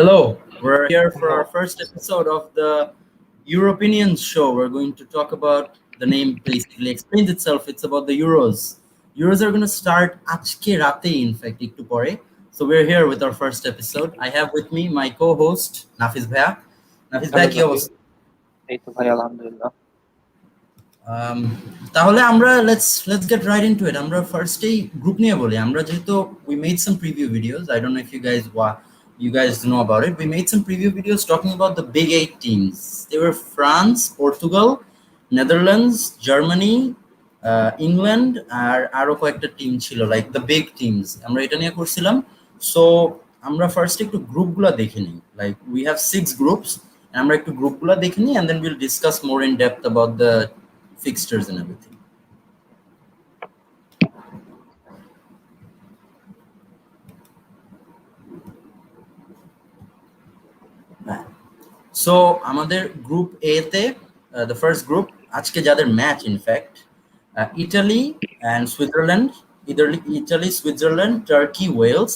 Hello, we're here for our Hello. first episode of the EUROpinions show. We're going to talk about the name basically explains itself. It's about the Euros. Euros are going to start আজকে রাতে, in fact, একটু পরে. So we're here with our first episode. I have with me my co-host Nafis Bhaiya. Nafis Bhaiya hello কি জাফির, অবস্থা? এই তো ভাই আলহামদুলিল্লাহ। Um, তাহলে আমরা let's get right into it. আমরা ফার্স্টেই গ্রুপ নিয়ে বলি। আমরা যেহেতু we made some preview videos. I don't know if you guys know about it. We made some preview videos talking about the big 8 teams. They were France, Portugal, Netherlands, Germany, England আর আরো কয়েকটা team ছিল like the big teams. আমরা এটা নিয়ে করছিলাম। So আমরা first একটু গ্রুপগুলো দেখে নিই। Like we have 6 groups. আমরা একটু গ্রুপগুলো দেখে নিই and then we'll discuss more in depth about the fixtures and everything. So আমাদের গ্রুপ এ তে the first group আজকে যাদের match in fact Italy and Switzerland, Italy, Switzerland, Turkey, Wales.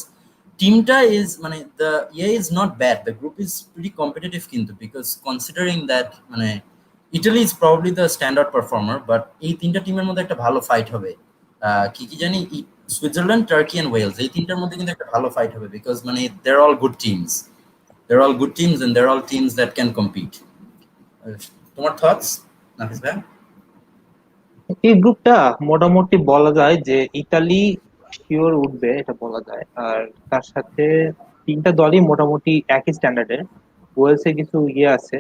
টিমটা is মানে the is not bad. The group is pretty competitive কিন্তু because considering that মানে Italy is probably the standout performer, but এই তিনটা টিমের মধ্যে একটা ভালো ফাইট হবে। কি কি জানি সুইজারল্যান্ড, টার্কি এন্ড ওয়েলস এই তিনটার মধ্যে কিন্তু একটা ভালো ফাইট হবে because মানে they're all good teams. They're all good teams and they're all teams that can compete. তোমার thoughts, নাফিস ভাই? এই গ্রুপটা মোটামুটি বলা যায় যে ইতালি শিওর উঠবে, এটা বলা যায়। আর তার সাথে তিনটা দলই মোটামুটি একই স্ট্যান্ডার্ডের। ওয়েলসে কিছু আছে,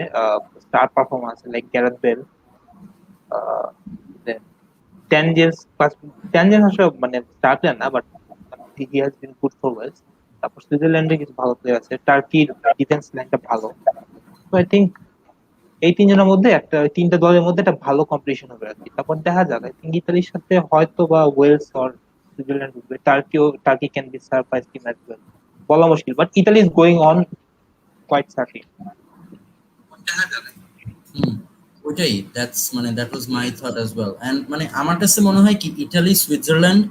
স্টার পারফর্মার আছে লাইক গ্যারেথ বেল, ট্যানজেন্স ট্যানজেন্স আসলে মানে স্টার প্লেয়ার না, but he has been good for Wales. তারপর সুইজারল্যান্ডে কিছু ভালো প্লেয়ার আছে, টার্কির ডিফেন্স লাইনটা ভালো। তো আই থিঙ্ক এই তিনজনের মধ্যে তিনটা দলের মধ্যে একটা ভালো কম্পিটিশন হবে আর কি। তারপর দেখা যাক, আই থিঙ্ক ইতালির সাথে হয়তো বা ওয়েলস অর সুইজারল্যান্ড উঠবে। Turkey can be surprise team as well, বলা মুশকিল, but Italy is going on quite certain. ওইটাই that was my thought as well. And মানে আমার কাছে মনে হয় কি Italy, Switzerland,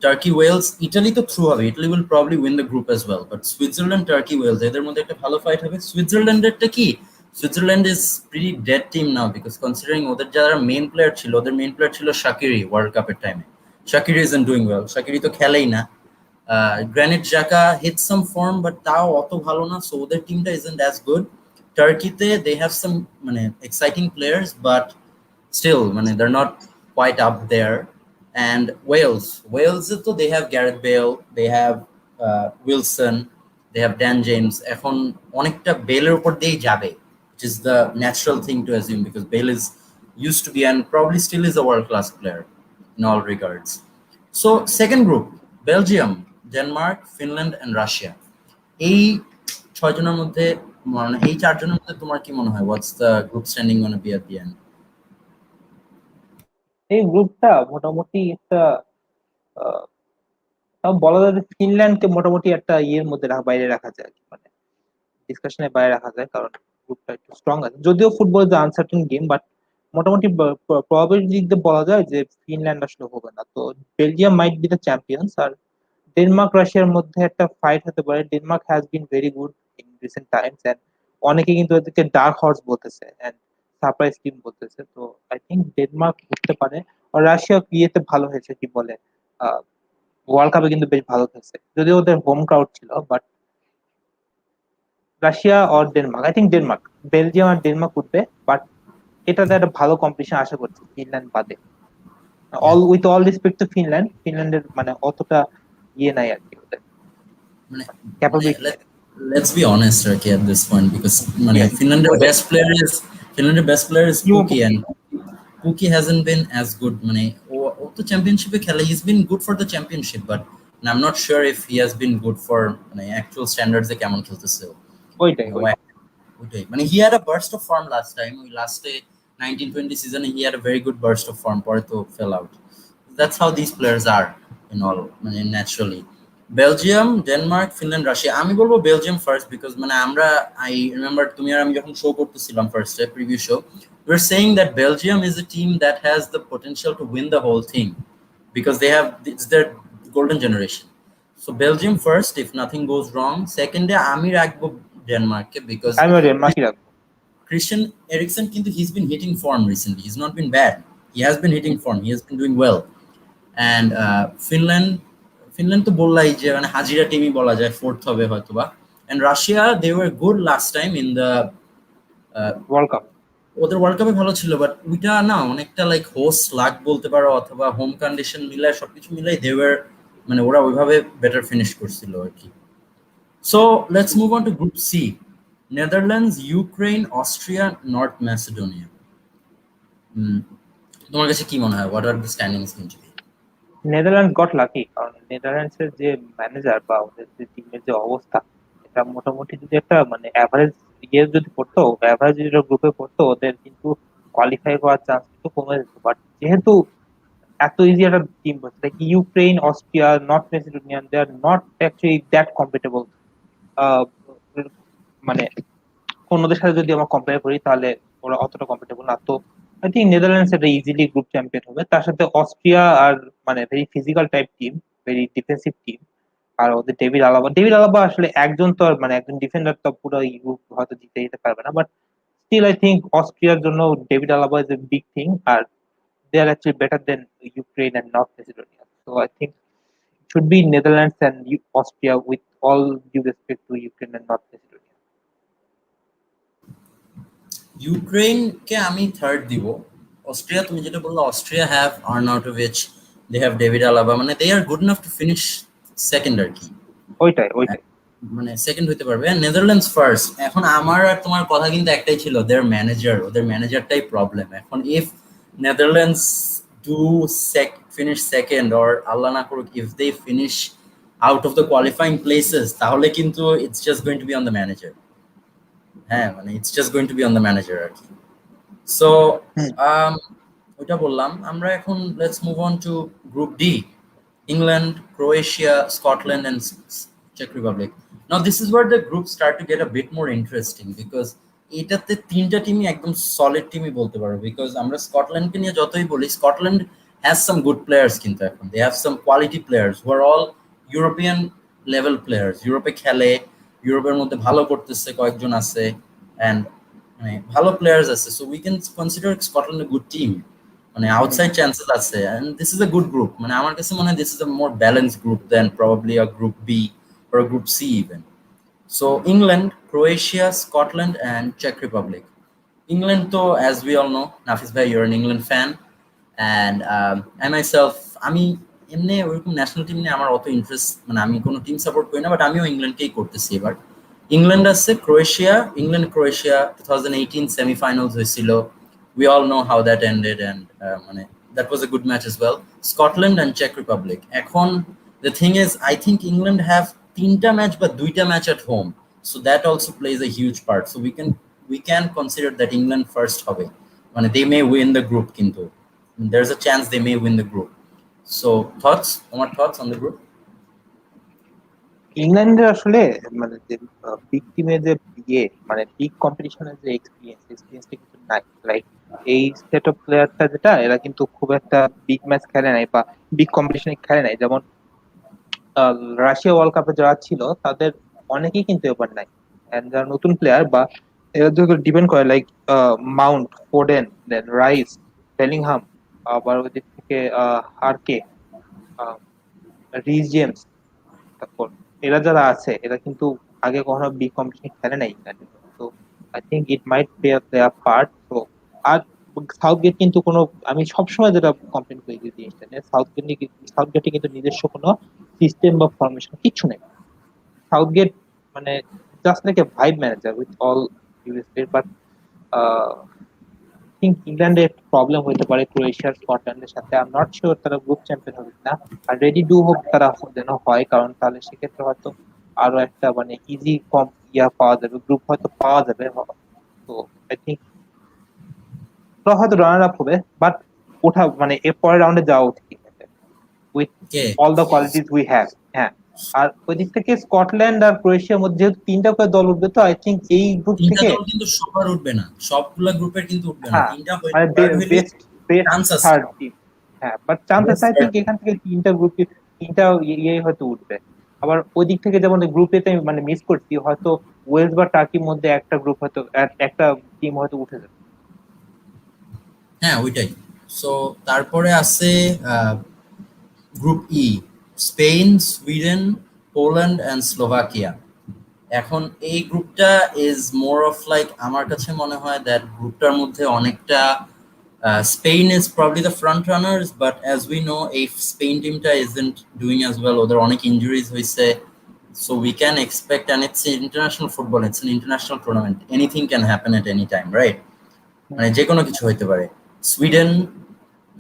Turkey, Wales, Italy তো থ্রু হবে, Italy will probably win the group as well, but Switzerland, Turkey, Wales এদের মধ্যে একটা ভালো ফাইট হবে। সুইজারল্যান্ডেরটা কি Switzerland is pretty dead team now because considering ওদের যারা মেইন প্লেয়ার ছিল, ওদের মেইন প্লেয়ার ছিল শাকিরি ওয়ার্ল্ড কাপের টাইমে। Shaqiri isn't doing well, Shaqiri তো খেলেই না। Granit Xhaka hit some form but তাও অত ভালো না, সো ওদের টিমটা ইজন্ট অ্যাজ গুড। টার্কিতে দে হ্যাভ সাম মানে এক্সাইটিং প্লেয়ার্স বাট still মানে they're not quite up there. And Wales তো they have Gareth Bale, they have Wilson, they have Dan James. এখন অনেকটা বেলের উপর দিয়েই যাবে, which is the natural thing to assume because Bale is used to be and probably still is a world class player in all regards. So second group, Belgium, Denmark, Finland and Russia. এই ছয়জনের মধ্যে মানে এই চারজনের মধ্যে তোমার কি মনে হয় what's the group standing gonna be at the end? এই গ্রুপটা মোটামুটি একটা তাও বলা যায় যে ফিনল্যান্ডকে মোটামুটি একটা মধ্যে বাইরে রাখা যায় আর কি, মানে ডিসকাশনের বাইরে রাখা যায়, কারণ গ্রুপটা একটু স্ট্রং আছে। যদিও football is uncertain game, but মোটামুটি প্রবাবিলিটি দিক দিয়ে বলা যায় যে ফিনল্যান্ড আসলে হবে না। তো Belgium might be the champions. আর ডেনমার্ক রাশিয়ার মধ্যে একটা ফাইট হতে পারে। Denmark has been very good in recent times and অনেকে কিন্তু এদেরকে ডার্ক হর্স বলতেছে এন্ড সারপ্রাইজ টিম বলতেছে। তো আই থিঙ্ক ডেনমার্ক উঠতে পারে। আর রাশিয়া ইয়েতে ভালো হয়েছে, কি বলে, ওয়ার্ল্ড কাপে কিন্তু বেশ ভালো খেলছে, যদিও ওদের হোম ক্রাউড ছিল। But Russia or Denmark, I think Denmark, Belgium আর ডেনমার্ক উঠবে। বাট এটাতে একটা ভালো কম্পিটিশন আশা করছি ফিনল্যান্ড বাদে। All with all respect to Finland, ফিনল্যান্ডের মানে অতটা নাই আর কি, ওদের মানে ক্যাপাবিলিটি নাই। let's be honest Turkey at this point because মানে Yes, Finland's best player is you Pukki and Pukki hasn't been as good মানে ও তো চ্যাম্পিয়নশিপে খেলে, he's been good for the championship but I'm not sure if he has been good for মানে actual standards এ কেমন খেলতেছে ওইটাই ওইটাই মানে he had a burst of form last time, ওই লাস্টে 1920 সিজনে he had a very good burst of form, পরে তো fell out. That's how these players are in all মানে naturally. Belgium, Denmark, Finland, Russia. আমি বলবো বেলজিয়াম ফার্স্ট বিকজ মানে আমরা আই রিমেম্বার তুমি আর আমি যখন শো করতেছিলাম ফার্স্টে preview show, we're saying that Belgium is a team that has the potential to win the whole thing because it's their golden generation. So Belgium first if nothing goes wrong. Second আমি রাখবো ডেনমার্ককে, because আমি ডেনমার্কই রাখবো। Christian Eriksen কিন্তু he's been hitting form recently. He's not been bad. He has been hitting form. He has been doing well. And Finland তো বললাই যে মানে হাজিরা টিমই বলা যায়, ফোর্থ হবে হয়তোবা। And Russia, they were good last time in the world cup. ওদের world কাপে ভালো ছিল, বাট ওইটা না অনেকটা লাইক হোস্ট লাক বলতে পারো, অথবা হোম কন্ডিশন মিলায় সবকিছু মিলাই দে ওয়ার মানে ওরা ওইভাবে বেটার ফিনিশ করছিল আর কি। So let's move on to group C. Netherlands, Ukraine, Austria, North Macedonia. তোমার কাছে কি মনে হয়, what are the standings going to be? Netherland got lucky, কারণ নেদারল্যান্ডস এর যে ম্যানেজার বা ওদের যে টিমের যে অবস্থা, এটা মোটামুটি যদি একটা মানে অ্যাভারেজ ইয়ে যদি পড়তো, অ্যাভারেজ গ্রুপে পড়তো, ওদের কিন্তু কোয়ালিফাই করার চান্স কিন্তু কমে যেত। বাট যেহেতু এত ইজি একটা টিম বলছে, like Ukraine, Austria, North Macedonian, they are not actually that compatible. মানে অন্যদের সাথে যদি আমরা কম্পেয়ার করি তাহলে ওরা অতটা কম্পিটেবল না। তো আই থিঙ্ক নেদারল্যান্ডস এটা ইজিলি গ্রুপ চ্যাম্পিয়ন হবে। তার সাথে অস্ট্রিয়া আর মানে very physical type team, very defensive team. আর ওদের ডেভিড আলাবা আসলে একজন তো আর মানে একজন ডিফেন্ডার তো পুরো গ্রুপ হয়তো জিতে যেতে পারবে না, বাট স্টিল আই থিঙ্ক অস্ট্রিয়ার জন্য David Alaba is a big thing. আর they are actually better than Ukraine and North Macedonia. So I think should be Netherlands and Austria, with all due respect to Ukraine and North Macedonia. ইউক্রেনকে আমি third দিব। Austria, তুমি যেটা বললো, Austria have Arnautovic, they have David Alaba, মানে they are good enough to finish second আর কি, ওইটাই মানে সেকেন্ড হইতে পারবে। Netherlands first. এখন আমার আর তোমার কথা কিন্তু একটাই ছিল, দেয়ার ম্যানেজার, ওদের ম্যানেজারটাই প্রবলেম। এখন if Netherlands do finish second, or আল্লাহ না করুক if they finish out of the qualifying places, তাহলে কিন্তু it's just going to be on the manager. হ্যাঁ, মানে it's just going to be on the manager আর কি। সো ওইটা বললাম আমরা। এখন let's move on to group D. England, Croatia, Scotland, and Czech Republic. Now, this is where the groups start to get a bit more interesting, because এটাতে তিনটা টিমই একদম solid টিমই বলতে পারো, বিকজ আমরা স্কটল্যান্ডকে নিয়ে যতই বলি, Scotland has some good players, কিন্তু এখন they have some quality players who are all European level players. ইউরোপে খেলে, ইউরোপের মধ্যে ভালো করতেছে কয়েকজন আছে, অ্যান্ড মানে ভালো প্লেয়ার্স আছে। So we can consider Scotland a good team, মানে আউটসাইড চান্সেস আছে। And this is a good group, মানে আমার কাছে মনে হয় this is a more balanced group then probably a group B or a group C even. So England, Croatia, Scotland, and Czech Republic. England, though, as we all know, Nafis bhai, you're an England fan, and I myself, আমি এমনি ওরকম national team নিয়ে আমার অত interest, মানে আমি কোনো team support করি না, বাট আমিও ইংল্যান্ডকেই করতেছি এবার। ইংল্যান্ড আছে, ক্রোয়েশিয়া, ইংল্যান্ড ক্রোয়েশিয়া 2018 সেমিফাইনালস হয়েছিল। We all know how that ended, and মানে that was a good match as well. Scotland and Czech Republic. এখন the thing is, I think England have তিনটা match বা দুইটা match at home, so that also plays a huge part. So we can consider that England first হবে, মানে they may win the group, কিন্তু there's a chance they may win the group. So তোমার thoughts on the group? ইংল্যান্ডের আসলে মানে যে big টিমের যে ইয়ে মানে বিগ কম্পিটিশনের যে এক্সপিরিয়েন্সটা কিন্তু নাই। লাইক এই সেট অফ প্লেয়ারটা যেটা, এরা কিন্তু খুব একটা বিগ ম্যাচ খেলে নাই বা বিগ কম্পিটিশনে খেলে নাই। যেমন রাশিয়া ওয়ার্ল্ড কাপে যারা ছিল তাদের অনেকেই কিন্তু এবার নাই। এন্ড যারা নতুন প্লেয়ার বা এরা যদি ডিপেন্ড করে, লাইক মাউন্ট, ফোডেন, দেন রাইস, বেলিংহাম, আবার ওই দিক থেকে হারকে, রিস জেমস, তারপর এরা যারা আছে এরা কিন্তু আগে কখনো বিগ কম্পিটিশন খেলে নাই ইংল্যান্ডে। তো I think it might play a part. তো আর সাউথগেট কিন্তু কোনো, আমি সবসময় যেটা কমপ্লেন করি যে জিনিসটা নিয়ে, সাউথগেটে কিন্তু নিজস্ব কোনো সিস্টেম বা ফরমেশন কিছু নেই। সাউথগেট মানে just like a vibe manager, with all due respect. But think ইংল্যান্ডে একটা প্রবলেম হতে পারে ক্রোয়েশিয়ার, স্কটল্যান্ডের সাথে। আই এম নট শিওর তারা গ্রুপ চ্যাম্পিয়ন হবে কিনা। আর রেডি ডু হোপ তারা যেন হয়, কারণ তাহলে সেক্ষেত্রে হয়তো আরো একটা মানে ইজি কম পাওয়া যাবে, গ্রুপ হয়তো পাওয়া যাবে। তো আই থিঙ্ক ওরা হয়তো রানার আপ হবে, বাট ওঠা মানে এর পরের রাউন্ডে যাওয়া উচিত with K all the qualities we have. হ্যাঁ, আর ওই দিক থেকে স্কটল্যান্ড আর ক্রোয়েশিয়ার মধ্যে যেহেতু তিনটা করে দল উঠবে, তো আই থিঙ্ক এই গ্রুপ তিনটা থেকে দল কিন্তু সবার উঠবে না, সবগুলা গ্রুপের কিন্তু উঠবে না, হ্যাঁ তিনটা মানে থার্ড হইলে বেস্ট বেস্ট চান্স আছে। Third team. হ্যাঁ, বাট চান্স আছে, আই থিঙ্ক এখান থেকে তিনটা গ্রুপ, তিনটা ইয়ে হয়তো উঠবে। আবার ওই দিক থেকে যেমন গ্রুপ এতে মানে মিস করছি, হয়তো ওয়েলস বা টার্কির মধ্যে একটা গ্রুপ হয়তো একটা টিম হয়তো উঠে যাবে। হ্যাঁ ওইটাই। সো তারপরে আছে group E, Spain, Sweden, Poland and Slovakia. এখন এই গ্রুপটা ইজ মোর অফ লাইক, আমার কাছে মনে হয় দ্যাট গ্রুপটার মধ্যে অনেকটা Spain is probably the front runners, but as we know এই স্পেন টিমটা ইজন্ট ডুইং অ্যাজ ওয়েল, ওদের অনেক ইঞ্জুরিজ হয়েছে। So we can expect, and it's international football, it's an international tournament, anything can happen at any time, right? মানে যে কোনো কিছু হইতে পারে। সুইডেন,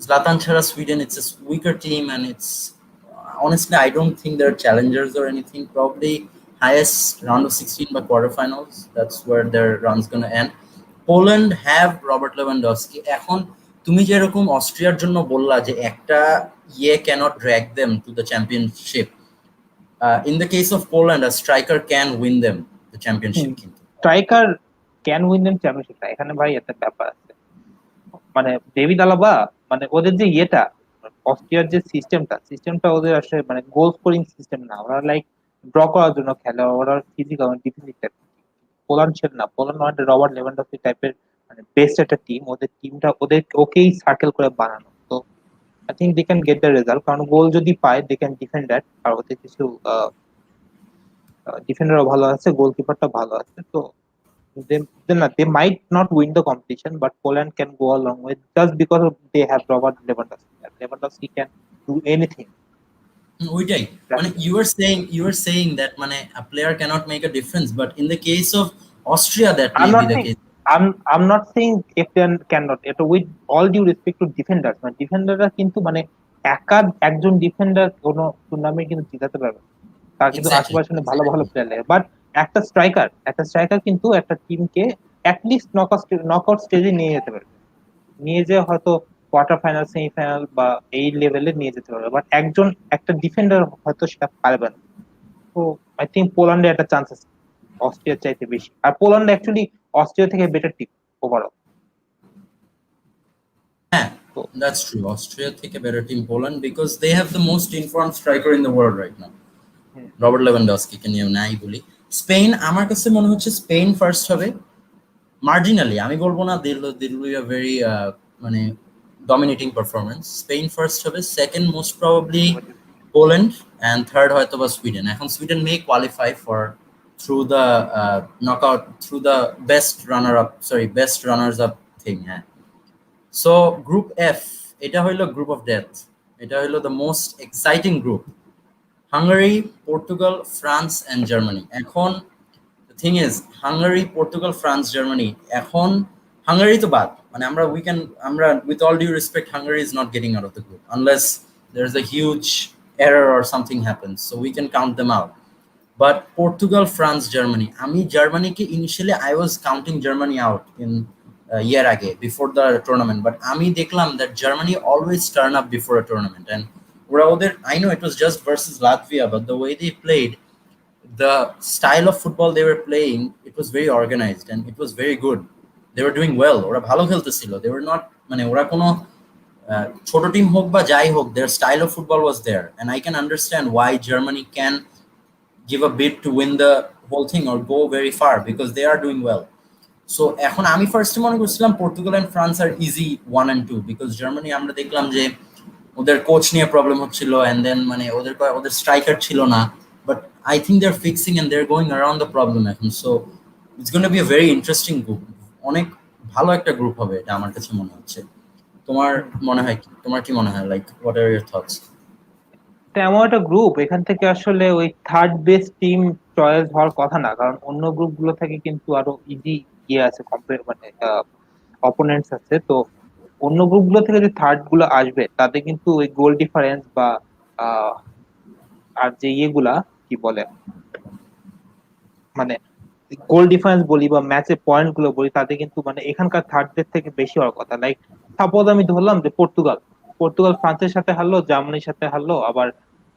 Zlatan ছাড়া Sweden, it's a weaker team and it's honestly I don't think they're challengers or anything. Probably highest round of 16 by quarterfinals. That's where their run's gonna end. Poland have Robert Lewandowski. এখন তুমি যেরকম অস্ট্রিয়ার জন্য বললা যে একটা ইয়ে cannot drag them to the championship. In the case of Poland, a striker can win them the championship কিন্তু। Striker can win them championship, এখানে ভাই একটা ব্যাপার আছে। মানে ডেভিড আলাবা, মানে ওদের যে ইয়েটা, অস্ট্রিয়ার যে সিস্টেমটা ওদের আসলে মানে গোল স্কোরিং সিস্টেম না, ওরা লাইক ড্র করার জন্য খেলে, ওরা ফিজিক্যাল ডিফেন্সিভ টাইপ। পোল্যান্ড ছিল না, পোল্যান্ড মানে রবার্ট লেভানডস্কি টাইপের মানে বেস্ট একটা টিম, ওদের টিমটা ওদের ওকেই সার্কেল করে বানানো। তো I think they can get the result, কারণ গোল যদি পায় দে ক্যান ডিফেন্ড দ্যাট, আর ওদের কিছু ডিফেন্ডারও ভালো আছে, গোলকিপারটা ভালো আছে। তো they might not win the competition, but Poland can go a long way just because of they have Robert Lewandowski. And Lewandowski can do anything. ওইটাই, মানে you are saying that মানে a player cannot make a difference, but in the case of Austria that I'm may be not the saying case. I'm not saying if they cannot. এটা with all due respect to defenders, মানে ডিফেন্ডাররা কিন্তু মানে একা একজন defender কোনো tournament কিন্তু জিতাতে পারবে না। তার কিন্তু Exactly, আশেপাশে ভালো ভালো exactly. প্লেয়ার লাগে, বাট একটা স্ট্রাইকার কিন্তু একটা টিমকে অ্যাটলিস্ট নকআউট স্টেজে নিয়ে যেতে পারবে, নিয়ে যে হয়তো কোয়ার্টার ফাইনাল সেমিফাইনাল বা এই লেভেলে নিয়ে যেতে পারবে, বাট একটা ডিফেন্ডার হয়তো সেটা পারবে না। তো আই থিঙ্ক পোল্যান্ডে একটা চান্স আছে অস্ট্রিয়ার চাইতে বেশি, আর পোল্যান্ড অ্যাকচুয়ালি অস্ট্রিয়া থেকে বেটার টিম ওভারঅল। হ্যাঁ, তো that's true. Austria take a better team Poland because they have the most informed striker in the world right now. Hmm, Robert Lewandowski কে নিয়ে নাই বলি। স্পেন, আমার কাছে মনে হচ্ছে স্পেন ফার্স্ট হবে মার্জিনালি, আমি বলবো না দিল উই আ ভেরি মানে ডমিনেটিং পারফরমেন্স। স্পেন ফার্স্ট হবে, second most probably Poland, and third হয়তো বা সুইডেন। এখন Sweden may qualify for through the knockout, through the best runners up thing. হ্যাঁ, সো গ্রুপ এফ, এটা হইলো গ্রুপ অফ ডেথ। এটা হইলো the most exciting group. Hungary, Portugal, France and Germany. এখন the thing is Hungary, Portugal, France, Germany, এখন Hungary তো বাদ, মানে আমরা with all due respect Hungary is not getting out of the group unless there's a huge error or something happens, so we can count them out. But Portugal, France, Germany, আমি জার্মানিকে initially I was counting Germany out in year আগে before the tournament, but আমি দেখলাম that Germany always turn up before a tournament, and ওরা ওদের, I know it was just versus Latvia, but the way they played, the style of football they were playing, it was very organized and it was very good. They were doing well, ওরা ভালো খেলতেছিল, they were not, মানে ওরা কোনো ছোট team হোক বা যাই হোক, their style of football was there, and I can understand why Germany can give a bid to win the whole thing or go very far because they are doing well. So এখন আমি ফার্স্টে মনে করছিলাম Portugal and France আর easy 1 and 2, because Germany আমরা দেখলাম যে ওদের কোচ নিয়ে প্রবলেম হচ্ছিল, এন্ড দেন মানে ওদের স্ট্রাইকার ছিল না, but I think they are fixing and they are going around the problem এখন। So it's gonna be a very interesting group, অনেক ভালো একটা গ্রুপ হবে এটা আমার কাছে মনে হচ্ছে। তোমার হুম। মনে হয় কি, তোমার কি মনে হয়, like what are your thoughts? এটা এমন একটা গ্রুপ, এখান থেকে আসলে ওই থার্ড বেস্ট টিম চয়েস হওয়ার কথা না, কারণ অন্য গ্রুপ গুলো থেকে কিন্তু আরো ইজি ইয়ে আছে, কম্পেয়ার মানে অপোনেন্টস আছে। তো অন্য গ্রুপ গুলো থেকে যে থার্ড গুলো আসবে তাদের কিন্তু ওই গোল ডিফারেন্স বা আহ, আর যে ইয়েগুলা কি বলে মানে গোল ডিফারেন্স বলি বা ম্যাচের পয়েন্ট গুলো বলি, তাদের কিন্তু মানে এখানকার থার্ডদের থেকে বেশি হওয়ার কথা। লাইক সাপোজ আমি ধরলাম যে পর্তুগাল পর্তুগাল ফ্রান্সের সাথে হারলো, জার্মানির সাথে হারলো, আবার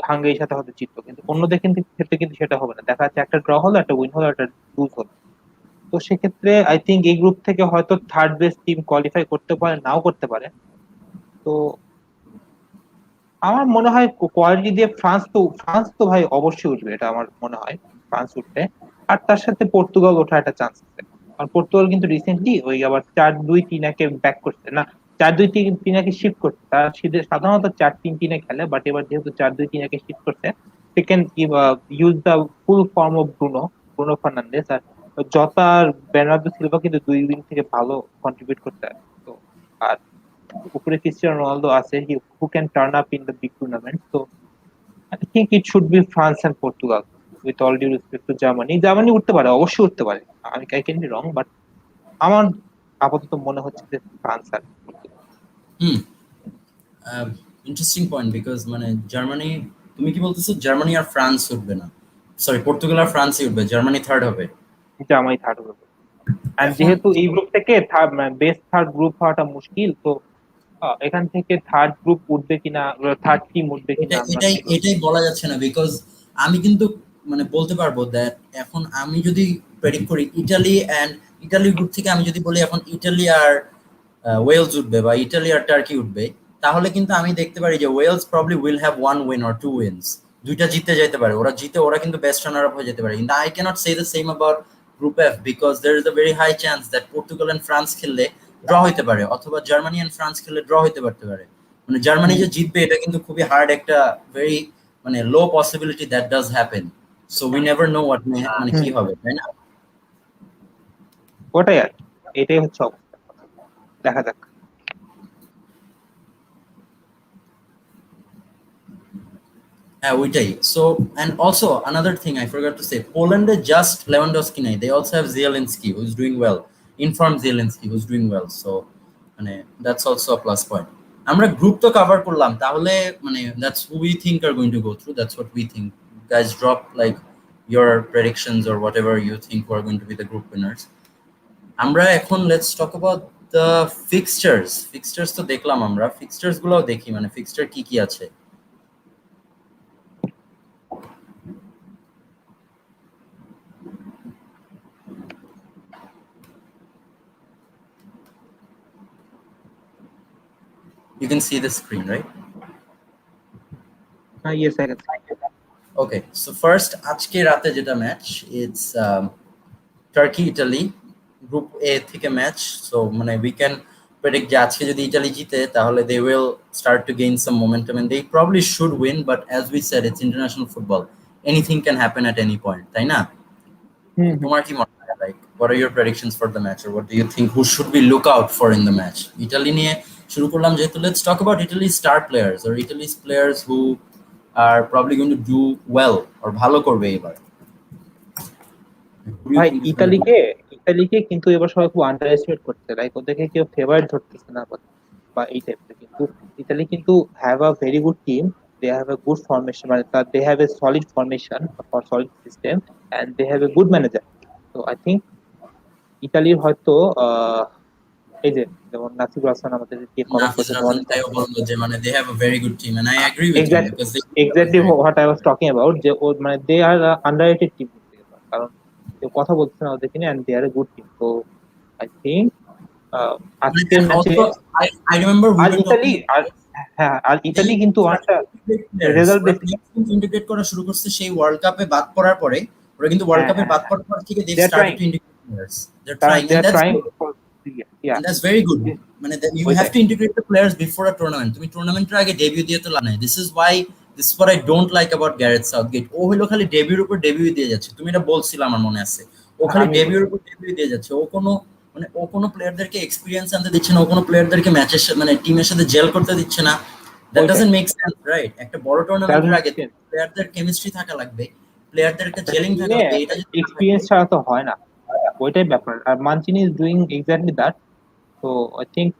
হাঙ্গেরির সাথে হয়তো জিতলো, কিন্তু অন্যদের কিন্তু ক্ষেত্রে কিন্তু সেটা হবে না, দেখা যাচ্ছে একটা ড্র হলো, একটা উইন হলো, একটা লুজ হলো। তো সেক্ষেত্রে আই থিঙ্ক এই গ্রুপ থেকে হয়তো থার্ড বেস্ট টিম কোয়ালিফাই করতে পারে, নাও করতে পারে। তো আমার মনে হয় কোয়ালিটি দিয়ে ফ্রান্স তো ভাই অবশ্যই উঠবে, এটা আমার মনে হয় ফ্রান্স উঠবে। আর তার সাথে পর্তুগাল ওঠার একটা চান্স আছে, কারণ পর্তুগাল কিন্তু রিসেন্টলি ওই আবার 4-2-3-1 ব্যাক করছে না, 4-2-3-1 শিফট করছে। তারা সাধারণত 4-3-3 খেলে, বাট এবার যেহেতু 4-2-3-1 শিফট করছে, সে can use the full form of Bruno, Bruno Fernandes. আর জতা আর বের্নার্ডো সিলভা কিন্তু 2 উইং থেকে ভালো কন্ট্রিবিউট করতে পারে। তো আর উপরে ক্রিস্টিয়ানো রোনালদো আছে, who can turn up in the big tournament. তো I think it should be France and Portugal, with all due respect to Germany. Germany উঠতে পারে, অবশ্যই উঠতে পারে, আমি I can be wrong, but আমার আপাতত মনে হচ্ছে যে ফ্রান্স আর Portugal. Hmm, interesting point, because মানে জার্মানি, তুমি কি বলতেছো জার্মানি আর ফ্রান্স উঠবে না? সরি, পর্তুগাল আর ফ্রান্সই উঠবে, জার্মানি থার্ড হবে। জার্মানি থার্ড হবে। আর এখন যেহেতু এই গ্রুপ থেকে বেস্ট থার্ড গ্রুপ হওয়াটা মুশকিল, তো এখান থেকে থার্ড গ্রুপ উঠবে কিনা, থার্ড টিম উঠবে কিনা, এটাই আমরা এটাই এটাই বলা যাচ্ছে না, বিকজ আমি কিন্তু মানে বলতে পারবো দ্যাট এখন আমি যদি প্রেডিক্ট করি ইটালি অ্যান্ড ইটালি গ্রুপ থেকে, আমি যদি বলি এখন ইটালি আর ওয়েলস উঠবে বা ইটালি আর টার্কি উঠবে, তাহলে কিন্তু আমি দেখতে পারি যে Wales probably will have one win or two wins, দুইটা জিতে যেতে পারে, ওরা জিতে ওরা কিন্তু বেস্ট রানার আপ হয়ে যেতে পারে। কিন্তু I can't say the same about group F, because there is a very high chance that Portugal and France খেললে ড্র হইতে পারে, অথবা জার্মানি এন্ড ফ্রান্স খেললে ড্র হইতে পারতে পারে। মানে জার্মানি যে জিতবে এটা কিন্তু খুবই হার্ড একটা, ভেরি মানে low possibility that does happen. So we never know what মানে কি হবে, তাই না? ওটাই আর কি। এটাই হচ্ছে অবস্থা, দেখা যাক। হ্যাঁ, ওইটাই। So and also another thing I forgot to say, পোল্যান্ডে জাস্ট লেভানডস্কি নাই, they also have Zielinski who's doing well, informed Zielinski who's doing well. So মানে that's also a plus point. আমরা গ্রুপ তো কভার করলাম, তাহলে মানে that's who we think are going to go through, that's what we think. Guys, drop like your predictions or whatever you think who are going to be the group winners. আমরা এখন let's talk about the fixtures তো দেখলাম, আমরা ফিক্সচার্স গুলোও দেখি, মানে fixture কি কি আছে। You can see the screen, right? Yes, I can. Okay, so first আজকে রাতে যেটা match, it's Turkey Italy, group A থেকে ম্যাচ। সো মানে উই ক্যান প্রেডিক্ট যে আজকে যদি ইটালি জিতে তাহলে they will start to gain some momentum and they probably should win, but as we said it's international football, anything can happen at any point, তাই না? Hmm hmm. তোমার কি মনে হয়, like what are your predictions for the match, or what do you think who should be look out for in the match? Italy নিয়ে শুরু করলাম যেহেতু, let's talk about Italy star players or Italy's players who are probably going to do well, or ভালো করবে এবার। Who do you ভাই think is going to be? ইতালিকে কিন্তু এবার সবাই খুব আন্ডার এস্টিমেট করছে, লাইক ওদেরকে কেউ ফেভারিট ধরতেছে না বা এই টাইপের। কিন্তু ইতালি কিন্তু have a very good team, they have a good formation, মানে they have a solid formation for solid system, and they have a good manager. তো আই থিঙ্ক ইতালির হয়তো আহ এই যে যেমন নাসিবুল হাসান আমাদের যে কমেন্ট নাফিস করছে রাফান নন, ভাইও বললো যে মানে they have a very good team and I agree with him exactly because they have a exactly very good what I was talking about, যে ও মানে দে আর আন্ডাররেটেড টিম, কারণ কেউ কথা বলছে না ওদেরকে নিয়ে, and they are a good team. তো আই থিঙ্ক আজকের and ম্যাচে also I remember we আর were ইতালি talking আর about হ্যাঁ, আর they ইতালি কিন্তু started অনেকটা to integrate players, রেজাল্ট ওরা বেসিক। players কিন্তু ইন্টিগ্রেট করা শুরু করছে সেই ওয়ার্ল্ড কাপে বাদ পড়ার পরে, ওরা কিন্তু ওয়ার্ল্ড হ্যাঁ কাপে হ্যাঁ বাদ হ্যাঁ, পড়ার পর থেকে they they are started trying, to integrate players, they're তারা trying দে and আর that's trying, good. Yeah And that's very good. মানে you have ওইটাই। to integrate the players before a tournament. তুমি টুর্নামেন্টের আগে ডেবিউ দিয়ে তো লাভ নাই। This is what I don't like about Gareth Southgate. ও হলো খালি ডেবিউর উপর ডেবিউ দিয়ে যাচ্ছে, তুমি এটা বলছিলে আমার মনে আছে। ও খালি আমি ডেবিউর বলছি উপর ডেবিউ দিয়ে যাচ্ছে, ও কোনো প্লেয়ারদেরকে এক্সপিরিয়েন্স আনতে দিচ্ছে না, ও কোনো প্লেয়ারদেরকে ম্যাচের মানে টিমের সাথে জেল করতে দিচ্ছে না। দ্যাট ওইটাই, ডাজন্ট মেক সেন্স, রাইট? একটা বড় টুর্নামেন্টের ডাজন্ট মেক আগে সেন্স। প্লেয়ারদের কেমিস্ট্রি থাকা লাগবে, প্লেয়ারদের একটা একটা জেলিং থাকা টিমে লাগবে, এটা যদি না থাকে। এক্সপিরিয়েন্স ছাড়া তো হয় না, ওইটাই ব্যাপার। আর Mancini is doing exactly that. তো আই থিঙ্ক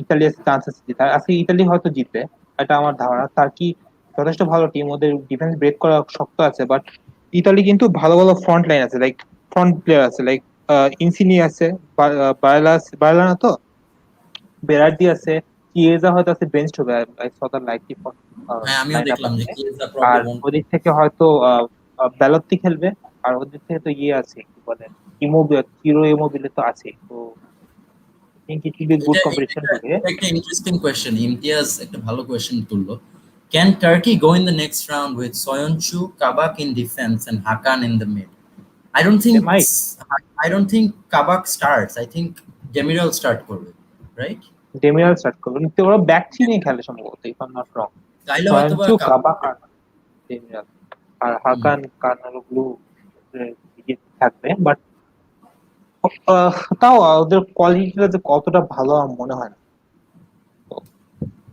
ইতালির চান্সেস জেতার, আজকে ইতালি হয়তো জিতবে, এটা আমার ধারণা। তার কি যথেষ্ট ভালো টিম, ওদের ডিফেন্স ব্রেক করা শক্ত আছে, বাট ইতালি কিন্তু ভালো ভালো ফ্রন্ট লাইন আছে, লাইক ফ্রন্ট প্লেয়ার আছে, লাইক ইনসিনি আছে, বায়লা না তো, বেরার্দি আছে, চিয়েজা হয়তো আছে, বেঞ্চড হবে, আই স দ্য লাইক হ্যাঁ, আমিও লাইন আপ দেখলাম যে আছে। কিয়েজা আর প্রবলেম won't ওদিক থেকে হয়তো বেলত্তি খেলবে। আর ওদিক থেকে তো ইয়ে আছে, কি বলে, চিরো ইমোবিলে তো আছে। তো think it will be good এটা এটা competition একটা today. এটা একটা ইন্টারেস্টিং কোয়েশ্চেন। ইমতিয়াজ একটা ভালো কোয়েশ্চেন তুললো। Can Turkey go in the next round with Soyuncu, Kabak in defense and Hakan in the mid? I don't think They might. I don't think Kabak starts. I think Demiral start করবে, right? Demiral start করবে, কিন্তু ওরা back three নিয়ে খেলে সম্ভবত, if I am not wrong. তাইলে হয়তো বা সয়ানচু, কাবাক। কাবাক আর ডেমিরাল, আর হুম। হাকান কানারুগ্লু থাকবে। বাট তাও ওদের কোয়ালিটিটা যে কতটা ভালো আমার মনে হয় না, তো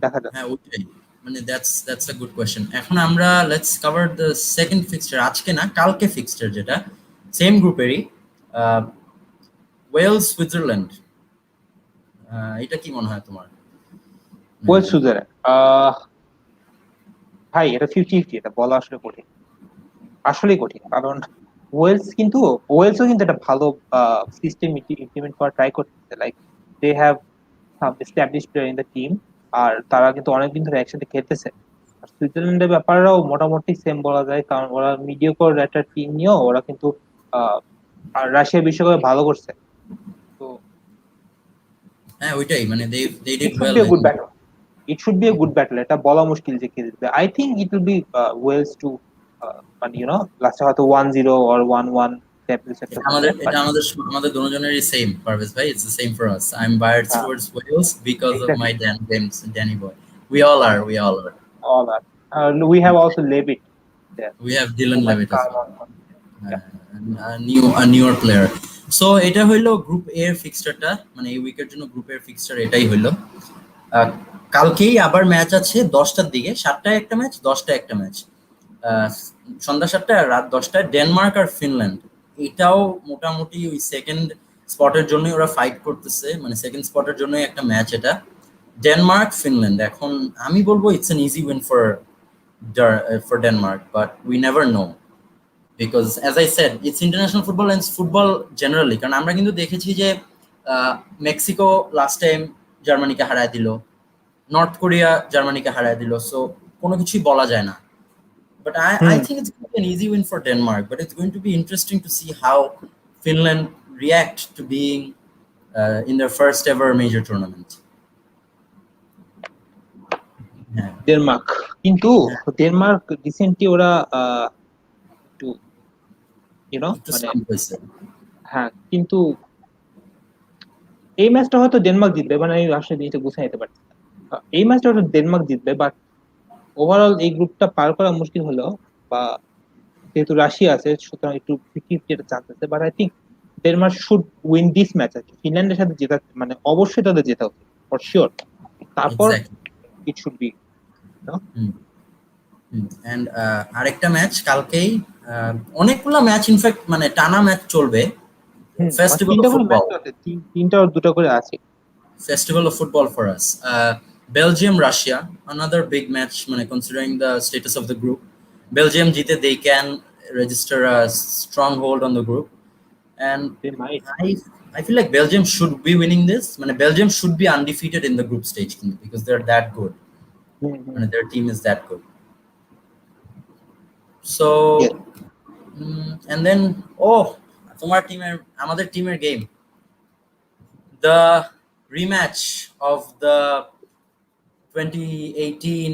দেখা যাক। হ্যাঁ ওইটাই, মানে দ্যাটস আ গুড কোয়েশ্চেন। এখন আমরা let's cover the second fixture, আজকে না কালকে ফিক্সচার, যেটা সেম গ্রুপেরই, ওয়েলস সুইজারল্যান্ড। এটা কি মনে হয় তোমার? ওয়েলস সুইজারল্যান্ড, ভাই এটা 50-50, এটা বলা আসলে কঠিন, আসলেই কঠিন। কারণ ওয়েলসও কিন্তু একটা ভালো সিস্টেম ইমপ্লিমেন্ট করা ট্রাই করতেছে। Like they have some establish player in the team, আর তারা কিন্তু অনেকদিন ধরে একসাথে খেলতেছে। আর সুইজারল্যান্ডের ব্যাপারটাও মোটামুটি সেম বলা যায়, কারণ ওরা মিডিওকর একটা টিম নিয়েও ওরা কিন্তু আহ, আর রাশিয়া বিশ্বকাপে ভালো করছে। তো হ্যাঁ ওইটাই, মানে they it did should well be a in good battle, it should be a good battle. এটা বলা মুশকিল যে কে জিতবে। I think it will be Wales too, মানে লাস্টে হয়তো 1-0 অর 1-1 টাইপের একটা হবে, এটা বাট আমাদের আমাদের দুজনেরই সেম, পারভেজ ভাই, it's the same for us. I am biased towards Wales because of my exactly Danny boy. We all are. all are. We have also Levitt there, We have who Dylan might Levitt as come well. on. Yeah. A newer player. So এটা হইলো group এ এর ফিক্সচারটা, মানে এই উইকের জন্য group এর fixture এটাই হইলো। আহ, কালকেই আবার ম্যাচ আছে 10টার দিকে, 7টায় একটা ম্যাচ, 10টায় একটা ম্যাচ, সন্ধ্যা 7টায় আর রাত 10টায় ডেনমার্ক আর ফিনল্যান্ড। এটাও মোটামুটি ওই সেকেন্ড স্পটের জন্যই ওরা ফাইট করতেছে, মানে সেকেন্ড স্পটের জন্যই একটা ম্যাচ এটা, ডেনমার্ক ফিনল্যান্ড। এখন আমি বলবো it's an easy win for Denmark, but we never no, because as I said it's international football and football generally. কারণ আমরা কিন্তু দেখেছি যে মেক্সিকো লাস্ট টাইম জার্মানিকে হারায় দিল, নর্থ কোরিয়া জার্মানিকে হারায় দিল, সো কোনো কিছুই বলা যায় না। But I Hmm. think it's going to be an easy win for Denmark, but it's going to be interesting to see how Finland react to being in their first ever major tournament. Yeah. Denmark, কিন্তু Denmark recently ওরা একটু একটু মানে slump হয়েছে। হ্যাঁ, কিন্তু এই ম্যাচটা হয়তো ডেনমার্ক জিতবে, মানে আমি আসলে জিনিসটা গুছিয়ে নিতে পারছি না। এই ম্যাচটা হয়তো ডেনমার্ক জিতবে, বাট ওভারঅল এই গ্রুপটা পার করা মুশকিল হলেও, বা যেহেতু রাশিয়া আছে সুতরাং একটু 50-50 একটা চান্স আছে। But I think Denmark should win this match আর কি। ফিনল্যান্ডের সাথে জেতা, মানে অবশ্যই তাদের জেতা উচিত ফর শিওর। তারপর Exactly. It should be And আরেকটা ম্যাচ কালকেই, অনেকগুলো ম্যাচ ইনফ্যাক্ট মানে টানা ম্যাচ চলবে, মানে ফেস্টিভ্যাল অফ তিনটা করে ফুটবল। ম্যাচ আছে, তিনটা আর দুটা করে আছে। Festival of football for us. Belgium, Russia, another big match. Considering the status of the group, Belgium jite, they can register a stronghold on the group, and They might. I feel like Belgium should be winning this. Belgium should be undefeated in the group stage because they're that good. Their team is that good. So, Yes. and then তোমার টিমের আমাদের টিমের game, the rematch of the 2018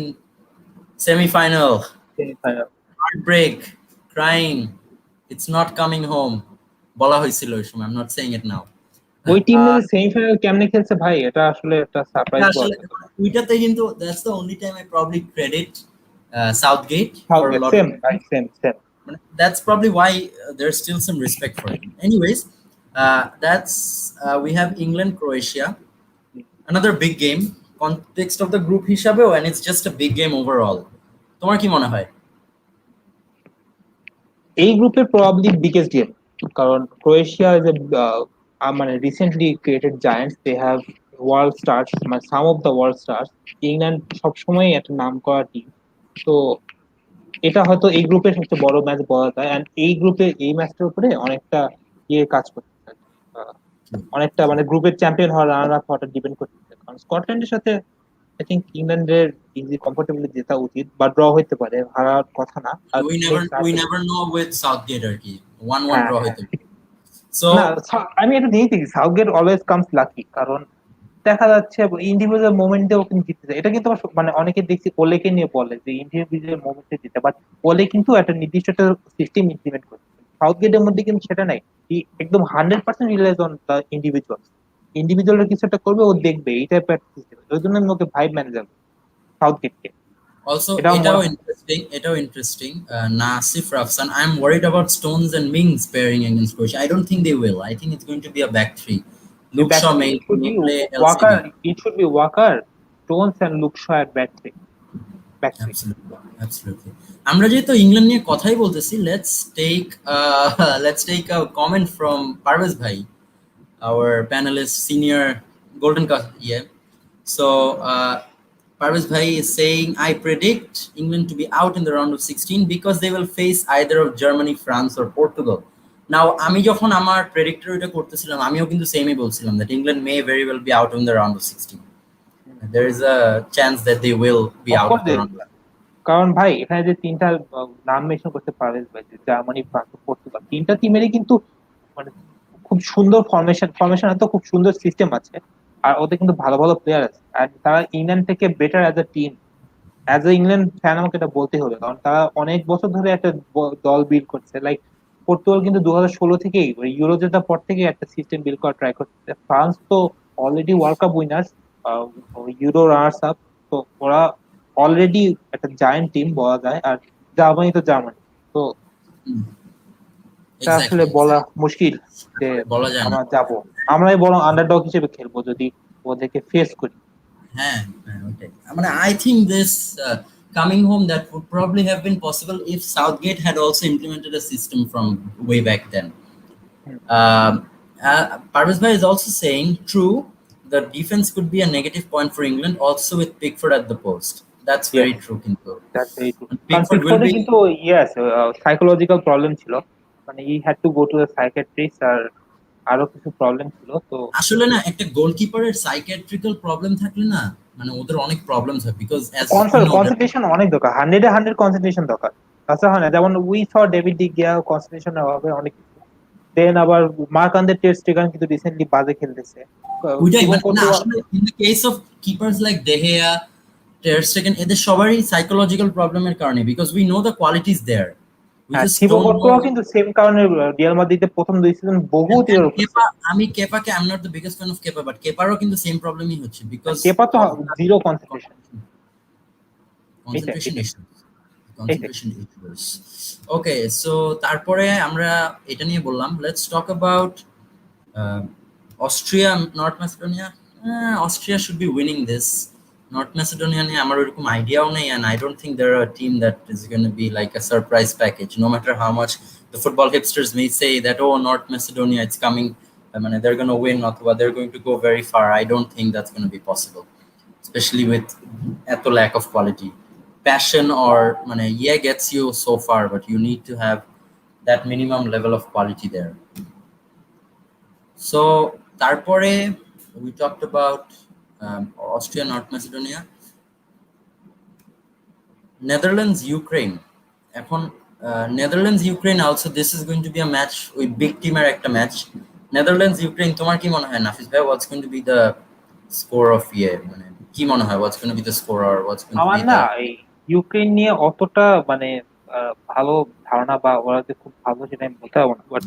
semi-final. Semi-final. Heartbreak, crying, it's not coming home. বলা হয়েছিল ওই সময়, I'm not saying it now. ওই টিমে সেমিফাইনাল কেমনে খেলছে ভাই, এটা আসলে একটা সারপ্রাইজ আসলে ওইটাতে কিন্তু that's the only time I probably credit Southgate for a lot of same. that's probably why there's still some respect for him. Anyways, that's we have England Croatia, another big game context of the group হিসাবেও, and it's just a big game overall. তোমার কি মনে হয়? এই গ্রুপের probably biggest game, কারণ Croatia is মানে recently created giants, they have world stars, মানে some of the world stars. England সবসময় একটা নাম করা টিম, তো এটা হয়তো এই গ্রুপের সবচেয়ে বড় ম্যাচ বলা যায়। এন্ড এই গ্রুপে এই ম্যাচটার উপরে অনেকটা কাজ করতেছে, অনেকটা মানে গ্রুপের চ্যাম্পিয়ন হওয়ার, রানার আপ হওয়াটা ডিপেন্ড করতেছে। কারণ স্কটল্যান্ডের সাথে আই থিঙ্ক ইংল্যান্ডের ইজি কমফোর্টেবলি জেতা উচিত, বা ড্র হইতে পারে, হারার কথা না। আর We never know with Southgate আর কি, 1-1 হ্যাঁ draw হ্যাঁ হইতে। So না, আমি এটা নিয়েই দেখি সাউথগেট অলওয়েজ কামস লাকি, কারণ দেখা যাচ্ছে ইন্ডিভিজুয়াল মোমেন্টেও কিন্তু জিততে যায়। এটা কিন্তু মানে অনেকে দেখছি ওলেকে নিয়ে বলে যে ইন্ডিভিজুয়াল মোমেন্টে জিতে, বাট ওলে কিন্তু একটা নির্দিষ্ট একটা সিস্টেম ইমপ্লিমেন্ট করছে। সাউথগেটের মধ্যে কিন্তু সেটা নাই। একদম 100% realise on the individual. Individual কিছু একটা করবে, ও দেখবে এই টাইপের একটা সিস্টেম। ওই জন্য আমি ওকে ভাইব ম্যানেজার সাউথগেটকে। Also, এটা আমার মনে এটাও হয় interesting. এটাও interesting. Nasif Rafsan. I'm worried about Stones and Mings pairing against Croatia. I don't think they will. I think it's going to be a back three. Luke back Shaw three. may, It should may be play LCB. Walker. It should be Walker, Stones, and Luke Shaw at back three. Back three. Absolutely, absolutely. আমরা যেহেতু England নিয়ে কথাই বলতেছি, let's take a comment from Parvez bhai, our panelist, senior golden cup. Yeah. So Parvez bhai is saying, I predict England to be out in the round of 16 because they will face either of Germany, France, or Portugal. Now, আমি যখন আমার predictor এটা করতেছিলাম, আমিও কিন্তু সেমই বলছিলাম that England may very well be out in the round of 16. There is a chance that they will be out of of course, the round. কারণ ভাই এখানে যে তিনটা নাম মেনশন করতে পারে ভাই, যে জার্মানি, ফ্রান্স, পর্তুগাল, তিনটা টিমেরই কিন্তু মানে খুব সুন্দর ফরমেশন এত খুব সুন্দর সিস্টেম আছে। আর ওদের কিন্তু ভালো ভালো প্লেয়ার আছে, আর তারা ইংল্যান্ড থেকে better as a team. As a England fan আমাকে এটা বলতে হবে, কারণ তারা অনেক বছর ধরে একটা দল বিল্ড করছে। লাইক পর্তুগাল কিন্তু 2016 থেকেই ইউরো জেতার পর থেকে একটা সিস্টেম বিল্ড করার ট্রাই করছে। ফ্রান্স তো already world cup winners, euro runners up. তো ওরা অলরেডি একটা জায়ান্ট টিম বলা যায়। আর জার্মানি তো জার্মানি। তো এটা আসলে এক্স্যাক্টলি, বলা এক্স্যাক্টলি। মুশকিল যে বলা যায় না। আমরা যাবো। আমরাই বরং আন্ডারডগ হিসেবে খেলবো যদি ওদেরকে ফেস করি। হ্যাঁ, হ্যাঁ, ওটাই। মানে I think this coming home that would probably have been possible if Southgate had also implemented a system from way back then. Hmm, Parvez bhai is also saying, true, the defense could be a negative point for England, also with Pickford at the post. That's yes, very true, কিন্তু that's very true. কারণ Pickford will পিকফোর্ডের be কিন্তু yes psychological problem ছিল, মানে he had to go to the psychiatrist, আর আরো কিছু problem ছিল। তো আসলে না, একটা গোলকিপারের সাইকিয়াট্রিক্যাল প্রবলেম থাকলে না, মানে ওদের অনেক প্রবলেমস হয়, because as you know that concentration অনেক দরকার, 100-এ 100 কনসেন্ট্রেশন দরকার। তাছাড়া হয় না, যেমন উই স ডেভিড ডি গিয়া কনসেন্ট্রেশনের অভাবে অনেক কিছু। দেন আবার মার্ক আন্দ্রে টের স্টেগান কিন্তু রিসেন্টলি বাজে খেলতেছে। ওইটাই, থিবো মানে না কর্তোয়া আসলে in the case of keepers like De Gea, ter Stegen, এদের সবারই সাইকোলজিক্যাল প্রবলেমের কারণে, because we know the qualities there, we হ্যাঁ, just Thibaut don't know. Courtois কিন্তু সেম কারণে রিয়াল মাদ্রিদে প্রথম 2 সিজন বহু And তীরের উপর। কেপা, আমি কেপাকে, I am not the biggest fan of Kepa, but কেপারও কিন্তু সেম প্রবলেমই হচ্ছে, বিকজ কেপা তো অফ জিরো কনসেন্ট্রেশন। কনসেন্ট্রেশন এটাই ইস্যুস, এটাই কনসেন্ট্রেশন ইস্যুস। ওকে, সো তারপরে আমরা এটা নিয়ে বললাম, let's talk about Austria, North Macedonia. Austria should be winning this. North Macedonia নিয়ে আমার ওরকম আইডিয়াও নেই, and I don't think they're a team that is going to be like a surprise package, no matter how much the football hipsters may say that, oh, North Macedonia, it's coming, I mean, they're going to win, অথবা they're going to go very far. I don't think that's going to be possible, especially with এত lack of quality. Passion or মানে yeah gets you so far, but you need to have that minimum level of quality there. So তারপরে we talked about Austria, North Macedonia, Netherlands, Ukraine. এখন Netherlands, Ukraine also, this is going to be a match with big teamer একটা match. Netherlands, Ukraine, তোমার কি মনে হয় নাফিস ভাই, what's going to be the score of মানে কি মনে হয় what's going to be the score, or what's going to আমার be না the এই ইউক্রেন নিয়ে অতটা মানে ভালো ধারণা, বা ওরা যে খুব ভালো সেটা আমি বলতে পারবো না। বাট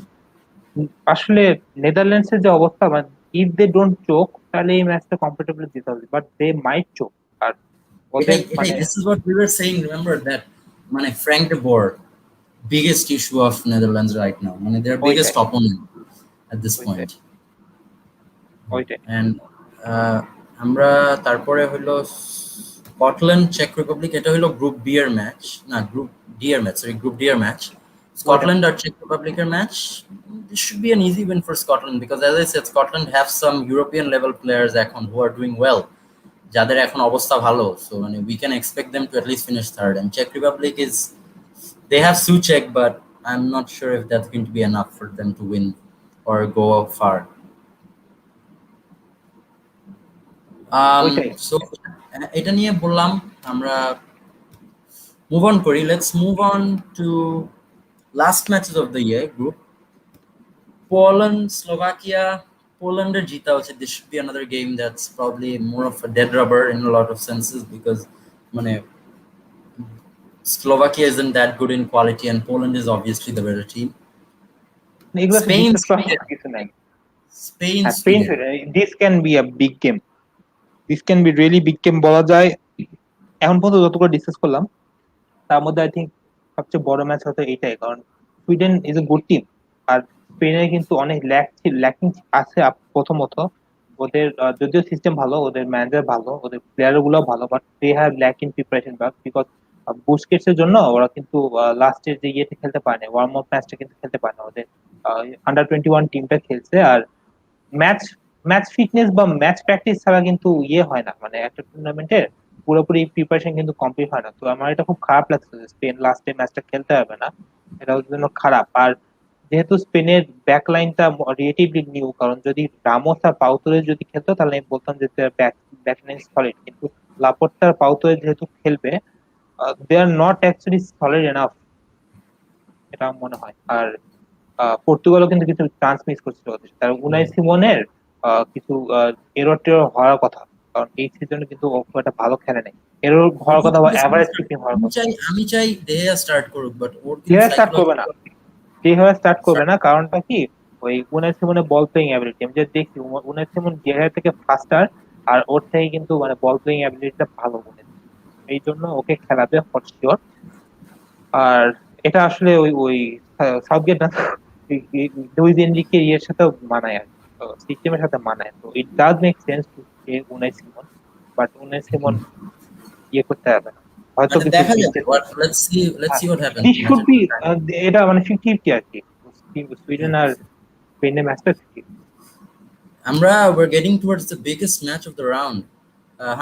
আসলে নেদারল্যান্ডস এর যে অবস্থা, মানে ইফ দে ডোন্ট চোক তাহলে এই ম্যাচটা কমফোর্টেবলি জিতে হবে, বাট দে মাইট চোক। আর ওদের এটাই মানে this is what we were saying, remember that মানে Frank de Boer, biggest issue of Netherlands right now, মানে their biggest ওইটাই opponent at this ওইটাই point. ওইটাই And আমরা তারপরে হলো স্কটল্যান্ড, চেক রিপাবলিক, এটা হলো গ্রুপ বি এর ম্যাচ, না গ্রুপ ডি এর ম্যাচ, সরি গ্রুপ ডি এর ম্যাচ, ওইটা স্কটল্যান্ড আর চেক রিপাবলিকের match. This should be an easy win for Scotland because, as I said, Scotland have some European level players এখন who are doing well, যাদের এখন অবস্থা ভালো, so মানে we can expect them to at least finish third. And Czech Republic is, they have Souček, but I'm not sure if that's going to be enough for them to win or go far. ওইটাই So এটা নিয়ে বললাম, আমরা move on করি, let's move on to last matches of the year group. Poland, Slovakia, Poland or Jita, this should be another game that's probably more of a dead rubber in a lot of senses because মানে, Slovakia isn't that good in quality and Poland is obviously the better team. এগুলো তো Spain, discuss করার Sweden. কিছু নাই। Spain, হ্যাঁ, Spain, Sweden. This can be a big game, this can be really big game বলা যায়। এখন পর্যন্ত যতগুলো ডিসকাস করলাম তার মধ্যে আই থিঙ্ক সবচেয়ে বড় ম্যাচ হতো এইটাই, কারণ Sweden is a good team আর স্পেনের কিন্তু অনেক ল্যাকিং আছে। প্রথমত ওদের যদিও সিস্টেম ভালো, ওদের ম্যানেজার ভালো, ওদের প্লেয়ার গুলো ভালো, but they have lack in preparation because Busquets এর জন্য ওরা কিন্তু লাস্টের যে ইয়েতে খেলতে পারে না, ওয়ার্ম আপ ম্যাচটা কিন্তু খেলতে পারে না। ওদের আন্ডার 21 টিমটা খেলছে আর ম্যাচ ম্যাচ ফিটনেস বা ম্যাচ প্র্যাকটিস ছাড়া কিন্তু ইয়ে হয় না, মানে একটা টুর্নামেন্টের পুরোপুরি প্রিপারেশন কিন্তু কমপ্লিট হয় না। তো আমার এটা খুব খারাপ লাগছে যে স্পেন লাস্টে ম্যাচটা খেলতে হবে না, এটা ওদের জন্য খারাপ। আর যেহেতু স্পেনের ব্যাক লাইনটা রিলেটিভলি নিউ, কারণ যদি রামোস আর পাউতোরে যদি খেলতো তাহলে আমি বলতাম যে ব্যাক লাইন সলিড, কিন্তু লাপোর্তা আর পাউতোরে যেহেতু খেলবে, they are not actually solid enough, এটা আমার মনে হয়। আর পর্তুগালও কিন্তু কিছু চান্স মিস করছিল ওদের সাথে। আর উনাই সিমনের কিছু এরর টেরর হওয়ার কথা, কারণ এই সিজনে কিন্তু ও খুব একটা ভালো খেলে নাই। এরর হওয়ার কথা বা অ্যাভারেজ কিপিং হওয়ার কথা। আমি চাই দেয়া স্টার্ট করুক বাট ওর কিন্তু যেভাবে স্টার্ট করবে না, সাইকোলজিক্যাল যেভাবে স্টার্ট করবে না, কারণটা কি, ওই উনাই সিমনের বল প্লেইং অ্যাবিলিটি আমি যে দেখছি, উনাই সিমন যেভাবে থেকে ফাস্টার, আর ওর থেকে কিন্তু মানে বল প্লেইং অ্যাবিলিটিটা ভালো মনে হয়। এই জন্য ওকে খেলাবে ফর শিওর। আর এটা আসলে ওই ওই সাউথগেট না, লুইস এনরিকে ইয়ের সাথে মানায় আর সিস্টেমের সাথে মানায়। তো it does make sense to Unai Simon, but Unai Simon ইয়ে করতে হবে না, হয়তো মানে কিছু দেখা যাবে মিস্টেক what করবে। let's হ্যাঁ, see what happens this should ম্যাচের বি, পর। এটা মানে 50-50 আর কি, সুইডেন আর স্পেনের ম্যাচটা 50। We're getting towards the biggest match of the round.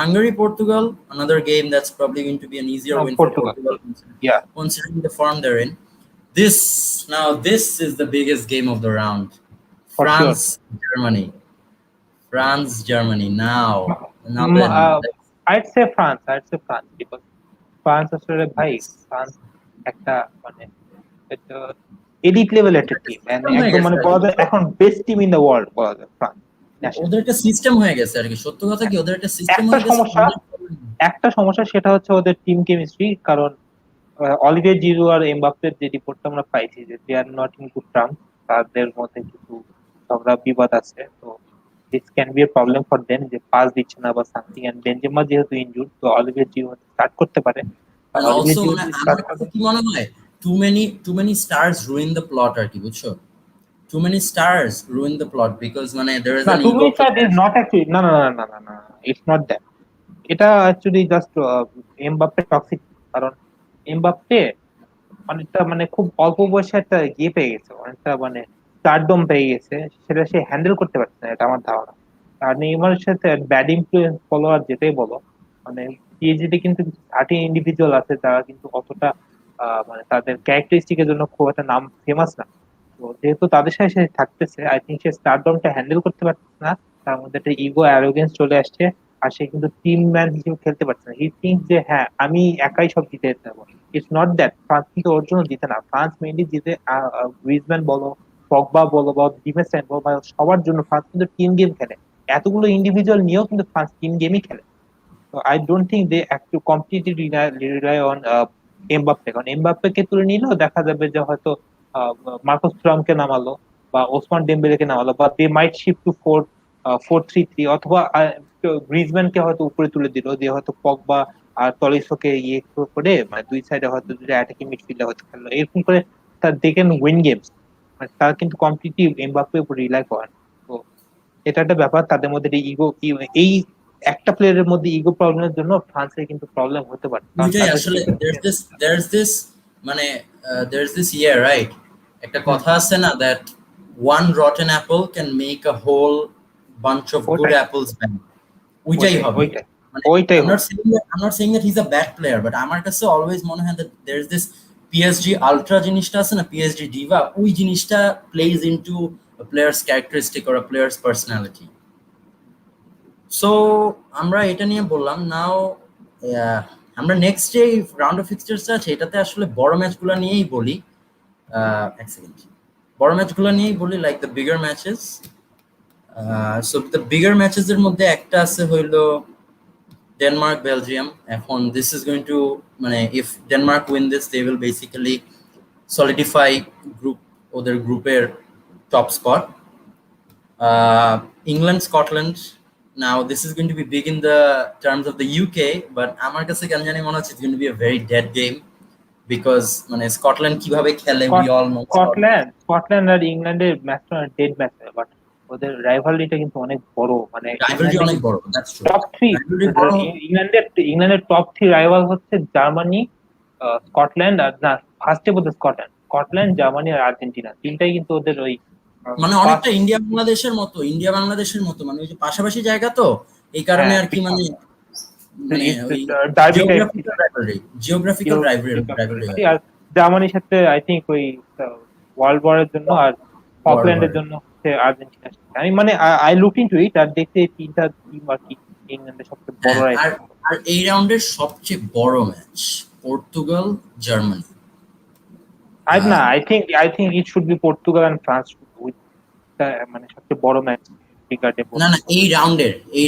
Hungary Portugal, another game that's probably going to be an easier win for Portugal, Portugal yeah, considering the form they're in. This is the biggest game of the round. For sure. France Germany. France Germany. Now then, I'd say France because France আসলে ভাই, France একটা মানে elite level একটা team, মানে system হয়ে একদম গেছে মানে আর কি। বলা যায় এখন best team in the world বলা যায় ফ্রান্স ন্যাশনাল। ওদের একটা সিস্টেম হয়ে গেছে আর কি, সত্য কথা কি ওদের একটা সিস্টেম একটা হয়ে গেছে। সমস্যা, একটা সমস্যা সেটা হচ্ছে ওদের টিম কেমিস্ট্রি, কারণ অলিভিয়ে জিরু আর এমবাপ্পের যে রিপোর্টটা আমরা পাইছি যে they are not in good terms, তাদের মধ্যে কিছু ঝগড়া বিবাদ আছে। তো this can be a problem for them যে পাস দিচ্ছে না বা সামথিং, এন্ড বেনজেমা যেহেতু ইনজুর্ড, তো অলিভিয়ে জিরু স্টার্ট করতে পারে। আর and অলিভিয়ে also জিরু মানে যদি আমার স্টার্ট কাছে করে, কি মনে হয় too many stars ruin the plot আর কি, বুঝছো? Too many stars ruin the plot because there is না an to ego minutes is clash. Not actually, না না না না না না, ইটস নট দ্যাট। এটা অ্যাকচুয়ালি জাস্ট এমবাপ্পে টক্সিক, কারণ এমবাপ্পে অনেকটা মানে খুব অল্প বয়সে একটা ইয়ে পেয়ে গেছে, অনেকটা মানে স্টারডম পেয়ে গেছে, সেটা সে হ্যান্ডেল করতে পারছে না, এটা আমার ধারণা। আর নেইমারের সাথে ব্যাড ইনফ্লুয়েন্স বলো আর যেটাই বলো, মানে পিএসজিতে কিন্তু কিছু ইন্ডিভিজুয়াল আছে যারা কিন্তু অতটা মানে তাদের ক্যারেক্টারিস্টিকের জন্য খুব একটা নাম ফেমাস না। তো যেহেতু তাদের সাথে সে থাকতেছে, আই থিঙ্ক সে স্টারডমটা হ্যান্ডেল করতে পারতেছে না, তার মধ্যে একটা ইগো অ্যারোগেন্স চলে আসছে। আর সে কিন্তু টিম ম্যান হিসেবে খেলতে পারছে না। হি থিঙ্ক যে হ্যাঁ আমি একাই সব জিতে যেতে পারবো। ইটস নট দ্যাট, ফ্রান্স কিন্তু ওর জন্য জিতে না, ফ্রান্স মেইনলি জিতে গ্রিজম্যান বলো, পগবা বলো বা ডিফেন্স বলো বা সবার জন্য ফ্রান্স কিন্তু টিম গেম খেলে। এতগুলো ইন্ডিভিজুয়াল নিয়েও কিন্তু ফ্রান্স টিম গেমই খেলে। তো আই ডোন্ট থিঙ্ক দে একটু কমপ্লিটলি রিলাই অন এমবাপ্পে, কারণ এমবাপ্পেকে তুলে নিলেও দেখা যাবে যে হয়তো মার্কোস থুরামকে নামালো বা ওসমান ডেম্বেলেকে নামালো, বা দে মাইট শিফট টু 4-3-3, অথবা গ্রিজম্যানকে হয়তো উপরে তুলে দিল, দিয়ে হয়তো পগবা আর তলিসোকে ইয়ে করে মানে দুই সাইডে হয়তো দুটো অ্যাটাকিং মিডফিল্ডে হয়তো খেললো, এরকম করে তার দে ক্যান উইন গেমস। মানে তারা কিন্তু কমপ্লিটলি এমবাপ্পের উপর রিলাই করে না। তো এটা একটা ব্যাপার তাদের মধ্যে, ইগো, এই একটা প্লেয়ারের মধ্যে ইগো প্রবলেমের জন্য ফ্রান্সের কিন্তু প্রবলেম হতে পারে, কারণ ওইটাই তাদের আসলে ডিফেন্স। মানে there's this year, right? একটা হুম, কথা আছে না that one rotten apple can make a whole bunch of good ওইটাই apples bad. ওইটাই ওইটাই হবে। ওইটাই মানে ওইটাই হবে। I'm not saying that he's a bad player, but আমার কাছে অলওয়েজ মনে হয় that there's this PSG ultra জিনিসটা আছে না, PSG diva, ওই জিনিসটা plays into a player's characteristic or a player's personality. So আমরা এটা নিয়ে বললাম নাও। আমরা নেক্সট যে রাউন্ড অফ ফিক্সচার্স আছে এটাতে আসলে বড় ম্যাচগুলো নিয়েই বলি। এক সেকেন্ড, বড় ম্যাচগুলো নিয়েই বলি, like the bigger matches. So the bigger matches এর মধ্যে একটা আছে হইলো ডেনমার্ক বেলজিয়াম। এখন দিস ইজ গোইং টু মানে if Denmark win this they will basically solidify group ওদের গ্রুপের top spot. England, Scotland. Now this is going to be big in the terms of the UK, but আমার কাছে কেন জানি মনে হচ্ছে it's going to be a very dead game because মানে Scotland কিভাবে খেলে we all know Scotland. Scotland আর ইংল্যান্ডের ম্যাচটা ডেড ম্যাচ, বাট ওদের রাইভালরিটা কিন্তু অনেক বড়। মানে Rivalry ইংল্যান্ডে অনেক বড়, that's true. Top three, Rivalry বড়। ইংল্যান্ডের টপ থ্রি রাইভাল হচ্ছে জার্মানি, স্কটল্যান্ড আর না, ফার্স্টে বলতে স্কটল্যান্ড, জার্মানি আর আর্জেন্টিনা, তিনটাই কিন্তু ওদের ওই মানে অনেকটা ইন্ডিয়া বাংলাদেশের মতো মানে ওই যে পাশাপাশি জায়গা তো এই কারণে আর কি মানে মানে ওই ডার্বি টাইপ জিওগ্রাফিক্যাল রাইভালরি। আর জার্মানির সাথে আই থিঙ্ক ওই ওয়ার্ল্ড ওয়ারের জন্য, আর ফকল্যান্ডের জন্য হচ্ছে আর্জেন্টিনা। আমি মানে আই লুক ইনটু ইট আর দেখতে এই তিনটা টিম আর কি ইংল্যান্ডের সবচেয়ে বড় আর আর এই রাউন্ডের সবচেয়ে বড় match Portugal Germany. I think it should be Portugal and France with মানে সবচেয়ে বড় ম্যাচ রিগার্ডে। না না, এই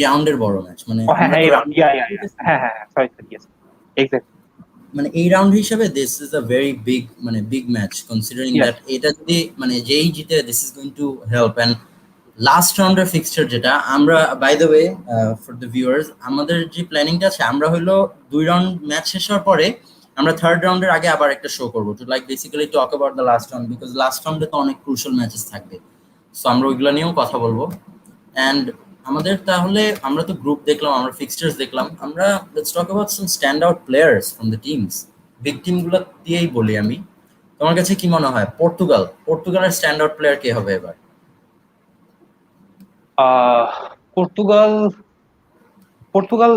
রাউন্ডের বড় ম্যাচ মানে সরি ইয়েস এক্স্যাক্টলি মানে এই রাউন্ড হিসেবে this is a very big মানে বিগ ম্যাচ কনসিডারিং দ্যাট এটা যদি মানে যেই জিতে this is going to help. And last রাউন্ডের ফিক্সচার যেটা আমরা by the way for the viewers আমাদের যে প্ল্যানিংটা আছে আমরা হলো 2 রাউন্ড ম্যাচ শেষ হওয়ার পরে আমরা থার্ড রাউন্ডের আগে আবার একটা শো করবো to like basically talk about the last round because last রাউন্ডে তো অনেক ক্রুশাল ম্যাচেস থাকবে। সো আমরা ওইগুলো নিয়েও কথা বলবো। অ্যান্ড আমাদের তাহলে আমরা তো গ্রুপ দেখলাম, আমরা ফিক্সচার্স দেখলাম, আমরা let's talk about some stand out players from the teams. Big টিমগুলো দিয়েই বলি আমি, তোমার কাছে কি মনে হয় পর্তুগালের স্ট্যান্ড আউট প্লেয়ার কে হবে এবার? পর্তুগাল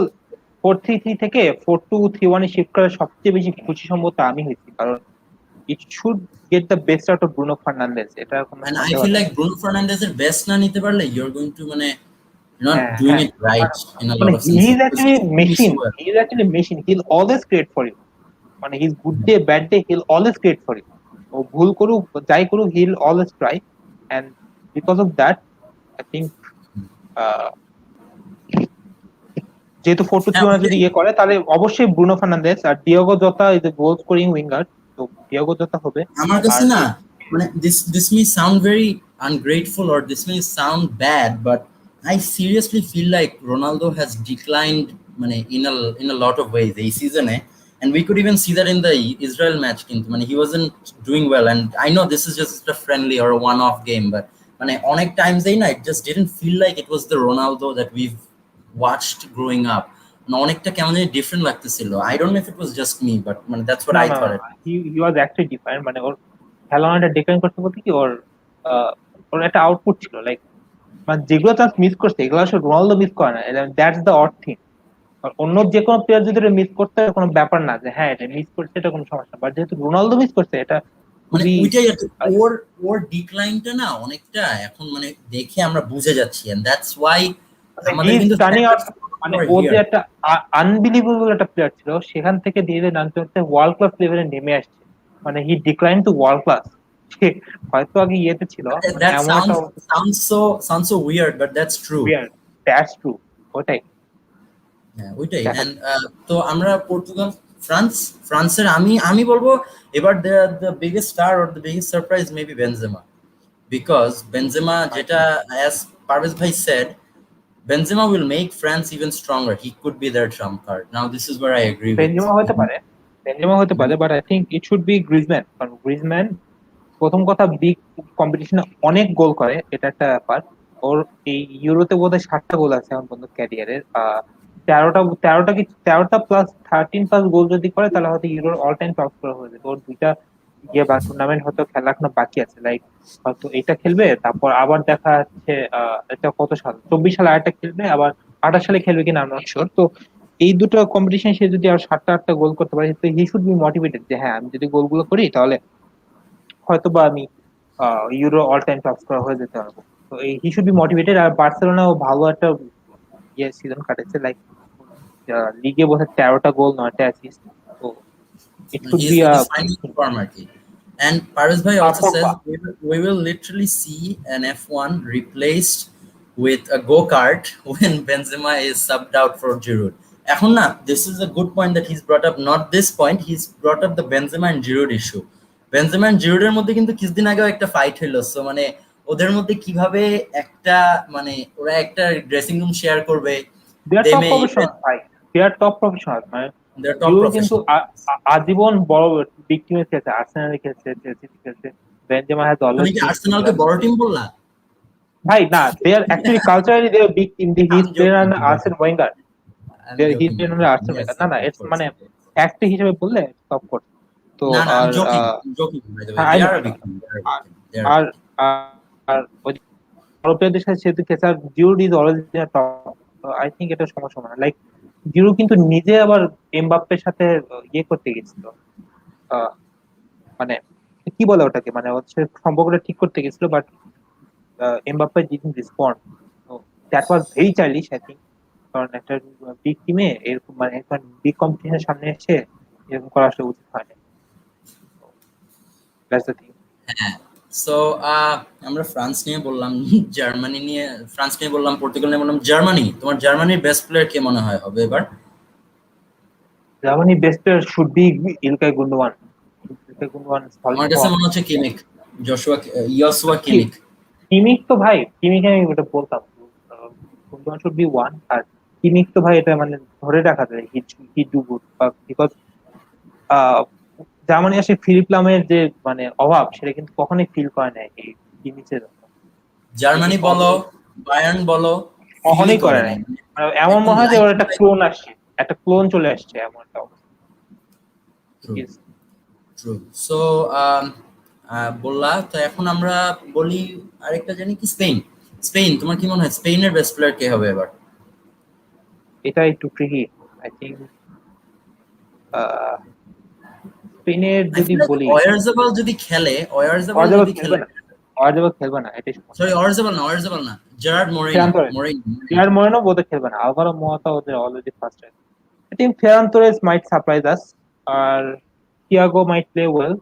4-3-3 থেকে 4-2-3-1 এ শিফট করে সবচেয়ে বেশি খুশি সম্ভবত আমি হয়েছি, কারণ it should get the best out of Bruno Fernandes. এটা কোনো And I feel like Bruno Fernandes এর বেস্ট না নিতে পারলে you're going to মানে you're not doing it right in a lot of senses. He is actually machine. He'll always create for you. মানে his good day bad day he'll always create for you. ও ভুল করুক যাই করুক he'll always try, and because of that I think যেহেতু 4-2-3-1 যদি ইয়ে করে তাহলে অবশ্যই ব্রুনো ফার্নান্দেজ আর ডিয়েগো জোতা is a goal scoring winger, তো ডিয়েগো জোতা হবে। আমার কাছে না মানে this may sound very ungrateful or this may sound bad, but I seriously feel like Ronaldo has declined মানে in a lot of ways এই সিজনে, and we could even see that in the Israel match কিন্তু মানে he wasn't doing well, and I know this is just a friendly or a one off game, but মানে অনেক times এই না it just didn't feel like it was the Ronaldo that we've watched growing up. অনেকটা কেমন জানি different লাগতেছিল। I don't know if it was just me, but মানে that's what I thought. He was actually different, মানে ওর খেলোয়াড়টা different করতে বলতে কি ওর একটা আউটপুট ছিল, লাইক মানে যেগুলো চান্স মিস করছে এগুলো আসলে রোনালদো মিস করে না, দ্যাটস দ্য অড থিং। অন্য যে কোনো প্লেয়ার যদি মিস করতে কোনো ব্যাপার না যে হ্যাঁ এটা মিস করছে এটা কোনো সমস্যা, বাট যেহেতু রোনালদো মিস করছে এটা মানে ওইটাই ওর ডিক্লাইনটা না অনেকটা এখন মানে দেখে আমরা বুঝে যাচ্ছি, and that's why আমাদের কিন্তু মানে ও যে একটা আনবিলিভেবল একটা প্লেয়ার ছিল সেখান থেকে ধীরে ধীরে নামতে নামতে ওয়ার্ল্ড ক্লাস লেভেলে নেমে আসছে, মানে হি ডিক্লাইন টু ওয়ার্ল্ড ক্লাস। হয়তো আগে ইয়েতে ছিল, sounds so weird but that's true. ওটাই ওইটাই। এন্ড তো আমরা পর্তুগাল ফ্রান্সের আমি বলবো এবার the biggest star or the biggest surprise maybe Benzema, because Benzema যেটা as Parvez bhai said Benzema will make France even stronger. He could be their trump card. Now this is where I agree with Benzema হতে পারে but I think it should be Griezmann, কারণ Griezmann প্রথম কথা big কম্পিটিশনে অনেক গোল করে, এটা একটা ব্যাপার। ওর এই ইউরোতে বোধহয় 7টা গোল আছে এখন পর্যন্ত ক্যারিয়ারের, 13টা প্লাস 13 প্লাস গোল যদি করে তাহলে হয়তো ইউরোর অল টাইম টপ স্কোরার হয়ে যাবে। ওর দুইটা ইয়ে বা টুর্নামেন্ট হয়তো খেলা এখনো বাকি আছে, লাইক হয়তো এটা খেলবে তারপর আবার দেখা যাচ্ছে এটা কত সাল 24 সালে আরেকটা খেলবে, আবার 28 সালে খেলবে কিনা আমি নট শিওর। তো এই দুটো কম্পিটিশন সে যদি আর 7টা গোল করতে পারে তো হি শুড বি মোটিভেটেড যে হ্যাঁ আমি যদি গোলগুলো করি তাহলে হয়তো বা আমি euro all time top scorer হয়ে যেতে পারবো। তো হি শুড বি মোটিভেটেড। আর বার্সেলোনাও ভালো একটা ইয়ে সিজন কাটেছে, লাইক লিগে বোধহয় 13টা গোল 9টা অ্যাসিস্ট, তো ইট should be a form arki. And Paris bhai also says we will literally see an F1 replaced with a go-kart when Benzema is subbed out for Giroud. এখন না, this is a good point that he's brought up. Not this point, he's brought up the Benzema and Giroud issue. Benzema and Giroud এর মধ্যে কিন্তু কিছুদিন আগেও একটা fight হলো, so মানে ওদের মধ্যে কিভাবে একটা মানে ওরা একটা ড্রেসিং রুম শেয়ার করবে, দে আর they top may even professional ভাই, দে আর টপ প্রফেশনাল। মানে they're top জিরো কিন্তু professional. আজীবন বড় বিগ টিমে খেলছে, আর্সেনালে খেলছে, চেলসিতে খেলছে। বেনজেমা হ্যাজ তুমি অলওয়েজ কি বিন আর্সেনালকে বড় টিম বললা? ভাই না, they are actually culturally they are big team. I'm his player joking, under I'm Arsene joking. Wenger, I'm they his joking, player I'm under joking. Arsene Yes, Wenger. না yes, না, of it's course, মানে of course. Fact হিসেবে বললে of course. তো No, no, আর I'm joking. I'm joking, by the way. I They know, are a big team. They are a big আর team. They are a আর big team. আর ওই ইউরোপীয়দের সাথে যেহেতু খেসার zero is always top, I think এটা সমস্যা না। লাইক জিরো কিন্তু নিজে আবার এমবাপ্পের সাথে ইয়ে করতে গেছিল, আহ, মানে কি বলে ওটাকে, মানে হচ্ছে সম্পর্কটা ঠিক করতে গেছিল, বাট এমবাপ্পে ডিডন্ট রেসপন্ড। তো that was very childish I think. কারণ একটা বিগ টিমে এরকম মানে বিগ কম্পিটিশনের সামনে এসে এরকম করা আসলে উচিত হয় না। That's the thing. হ্যাঁ। সো আমরা ফ্রান্স নিয়ে বললাম, জার্মানি নিয়ে, ফ্রান্স নিয়ে বললাম, পর্তুগাল নিয়ে বললাম, জার্মানি। তোমার জার্মানির বেস্ট প্লেয়ার কে মনে হয় হবে এবার? Germany best player should be Ilkay Gundogan. Ilkay Gundogan solid আমার কাছে ফর্ম। মনে হচ্ছে কিমিক, ইয়োসুয়া কিমিক। কিমিক তো ভাই, কিমিক আমি ওটা বলতাম, গুন্ডোয়ান শুড বি ওয়ান। আর কিমিক তো ভাই এটা মানে ধরে রাখা যায়, he do good, because Germany আসে ফিলিপ লামের যে মানে অভাব সেটা কিন্তু কখনোই ফিল করে নাই এই কিমিচের জন্য। জার্মানি কিমিক বলো, অলওয়েজ বায়ার্ন বলো, ফিলই কখনোই করে করে নাই। নাই, মানে মানে এমন একদম মনে হয় যে লাইক ওর টু একটা লাইক। ক্লোন আসছে, একটা ক্লোন চলে আসছে, এমন একটা অবস্থা। True, Yes. ট্রু। সো বললা তো, এখন আমরা বলি আরেকটা জানি কি, স্পেন। স্পেন, তোমার কি মনে হয় স্পেনের বেস্ট প্লেয়ার কে হবে এবার? এটা একটু ট্রিকি আই থিঙ্ক। স্পেনের আই যদি ফিল লাইক বলি, ওয়ারজাবাল যদি খেলে, ওয়ারজাবাল অর্জাবা যদি খেলবে খেলে, না, অর্জাবা খেলবে না, এটাই সমস্যা। সরি ওয়ারজাবাল না, ওয়ারজাবাল না, Gerard Moreno, Ferran Torres, Moreno. Gerard Moreno বোধহয় খেলবে না, আলভারো মোরাতা ওদের already first. I think Ferran Torres might surprise us, আর Thiago might play well।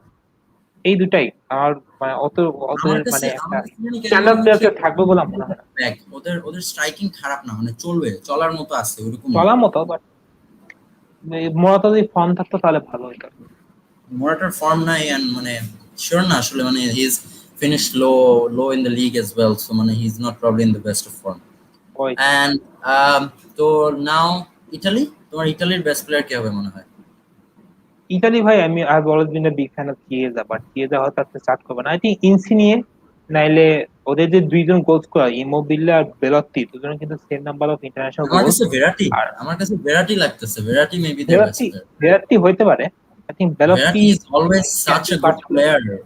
এই দুটাই আমার মানে অত আমার ওদের কাছে মানে একটা আমার কাছে জানি কেন স্ট্যান্ডার্ড মনে প্লেয়ার হচ্ছে কেউ থাকবে বলে আমার মনে হয় না। ব্যাক, ওদের ওদের স্ট্রাইকিং খারাপ না, মানে চলবে, চলার মতো আছে ওরকম না। চলার মতো, বাট মোরাতা যদি ফর্ম থাকতো তাহলে ভালো হতো। মোরাটার ফর্ম নাই, এন্ড মানে শিওর না আসলে, মানে he is finish low, low in the league as well, so মানে he is not probably in the best of form. ওই এন্ড তো নাও ইটালি, তোমার ইটালির বেস্ট প্লেয়ার কে হবে মনে হয়? ইতালি ভাই, আমি I have always been a big fan of Chiesa, but Chiesa হয়তো আজকে স্টার্ট করবে না। আই থিঙ্ক ইনসিনিয়ে, নাইলে ওদের যে দুইজন গোল স্কোরার ইমোবিলে আর বেলত্তি, দুজন কিন্তু সেম নাম্বার অফ ইন্টারন্যাশনাল আমার গোলস। কাছে ভেরাটি, আর আমার কাছে ভেরাটি লাগতেছে, Verratti may be their best Verratti, player. Verratti হইতে পারে। I think Belotti Verratti is always can such be a good particular. player.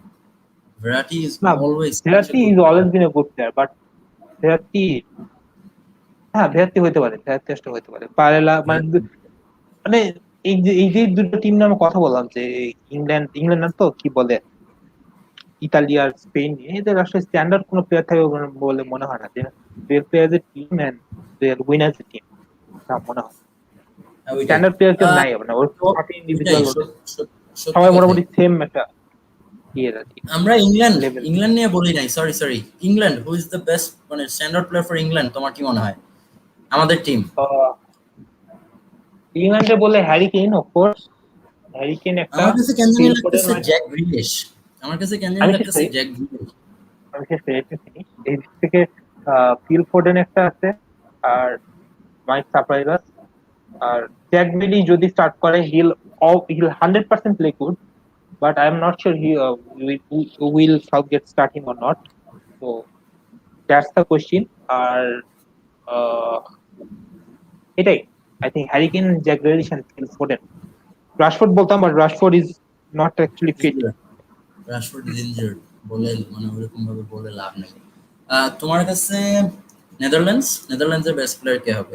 Verratti is না, always such a Verratti good is always player. Been a good player, but Verratti, হ্যাঁ Verratti হইতে পারে, ভেরাত্তি আসলে হইতে পারে পারেলা মানে Verratti. মানে এই যে দুটো টিম নামে কথা বললাম, যে ইংল্যান্ড, ইংল্যান্ড না তো কি বলে, ইতালি আর স্পেন নিয়ে, এদের আসলে স্ট্যান্ডার্ড কোনো প্লেয়ার থাকবে বলে মনে হয় না। যে they play as a team and they win as a team, তা মনে হয়। ওইটাই। স্ট্যান্ডার্ড প্লেয়ার কেউ আহ, নাই মানে ওর তো সাথে ওইটাই ইন্ডিভিজুয়াল, ওদের সত্যি সবাই কথাই। মোটামুটি সেম একটা ইয়ে আর কি, আমরা ইংল্যান্ড, লেভেল। ইংল্যান্ড নিয়ে বলি নাই, sorry sorry. England, who is the best মানে স্ট্যান্ডার্ড প্লেয়ার ফর ইংল্যান্ড, তোমার কি মনে হয়? আমাদের টিম। ইংল্যান্ডে বলে Harry Kane, of course Harry Kane একটা। আমার কাছে কেন জানি ফিল ফোডেন লাগতেছে জ্যাক গ্রিলিশ। আমার কাছে কেন জানি আমি শেষ লাগতেছে করি, জ্যাক গ্রিলিশ। আমি শেষ করি, এই দিক থেকে ফিল ফোডেন একটা আছে, আর মাইক সারপ্রাইজার, আর জ্যাক বিলি যদি স্টার্ট করে he'll 100% play good, but I am not sure he will Southgate start him or not. তো দ্যাটস দ্য কোশ্চিন। আর আহ, এটাই I think Harry Kane, Jack Grealish and Phil Foden. Rashford বলতাম, but Rashford is not actually fit. Rashford is injured, বলে মানে ওরকম ভাবে বলে লাভ নেই। তোমার কাছে নেদারল্যান্ডস, নেদারল্যান্ডসের বেস্ট প্লেয়ার কে হবে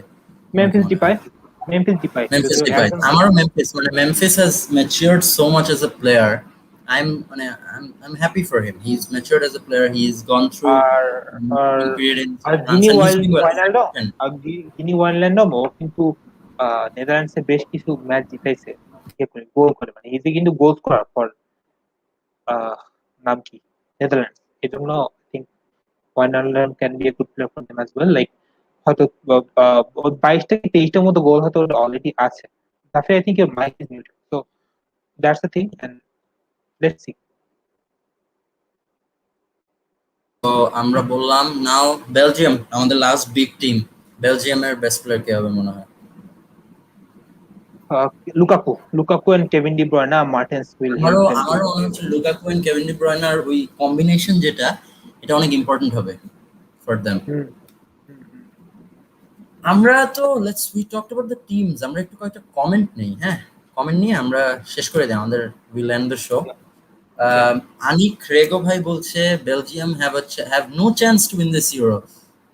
তোমার কি মেমফিস মনে ডিপাই, হয়? মেমফিস ডিপাই মেমফিস যদিও ডিপাই, এখন আমারও মেমফিস, মানে Memphis has matured so much as a player. মানে I'm happy for him. He's matured as a player. He's gone through R R growing period in R France and he's doing well. He's a ওয়াইনাল্ডো, captain. আর গিনি ওয়াইনাল্ডো ও কিন্তু নেদারল্যান্ডসে বেশ কিছু match জিতাইছে গোল করে, মানে easy কিন্তু goal scorer for নাম কি Netherlands. এই জন্য Wijnaldum can be a good player for them as well. Like হয়তো 22 থেকে 23টার মতো গোল হয়তো অলরেডি আছে. Zafeer, I think your mic is muted. So that's the thing, and let's see. তো আমরা বললাম নাও বেলজিয়াম, আমাদের লাস্ট বিগ টিম। বেলজিয়ামের বেস্ট প্লেয়ার কে হবে মনে হয়? Lukaku and Kevin De Bruyne, Martins will help আমারও them to. আমারও মনে হচ্ছে লুকাকু এন্ড কেভিন ডি ব্রুয়নার ওই কম্বিনেশন যেটা, এটা অনেক ইম্পর্টেন্ট হবে ফর দেম। Hmm. Hmm. আমরা তো we talked about the teams, আমরা একটু কয়েকটা কমেন্ট নেই। হ্যাঁ, কমেন্ট নিয়ে আমরা শেষ করে দিই আমাদের will end the show. Yeah. Yeah. Anik Rego ভাই বলছে Belgium have no chance to win this Euro.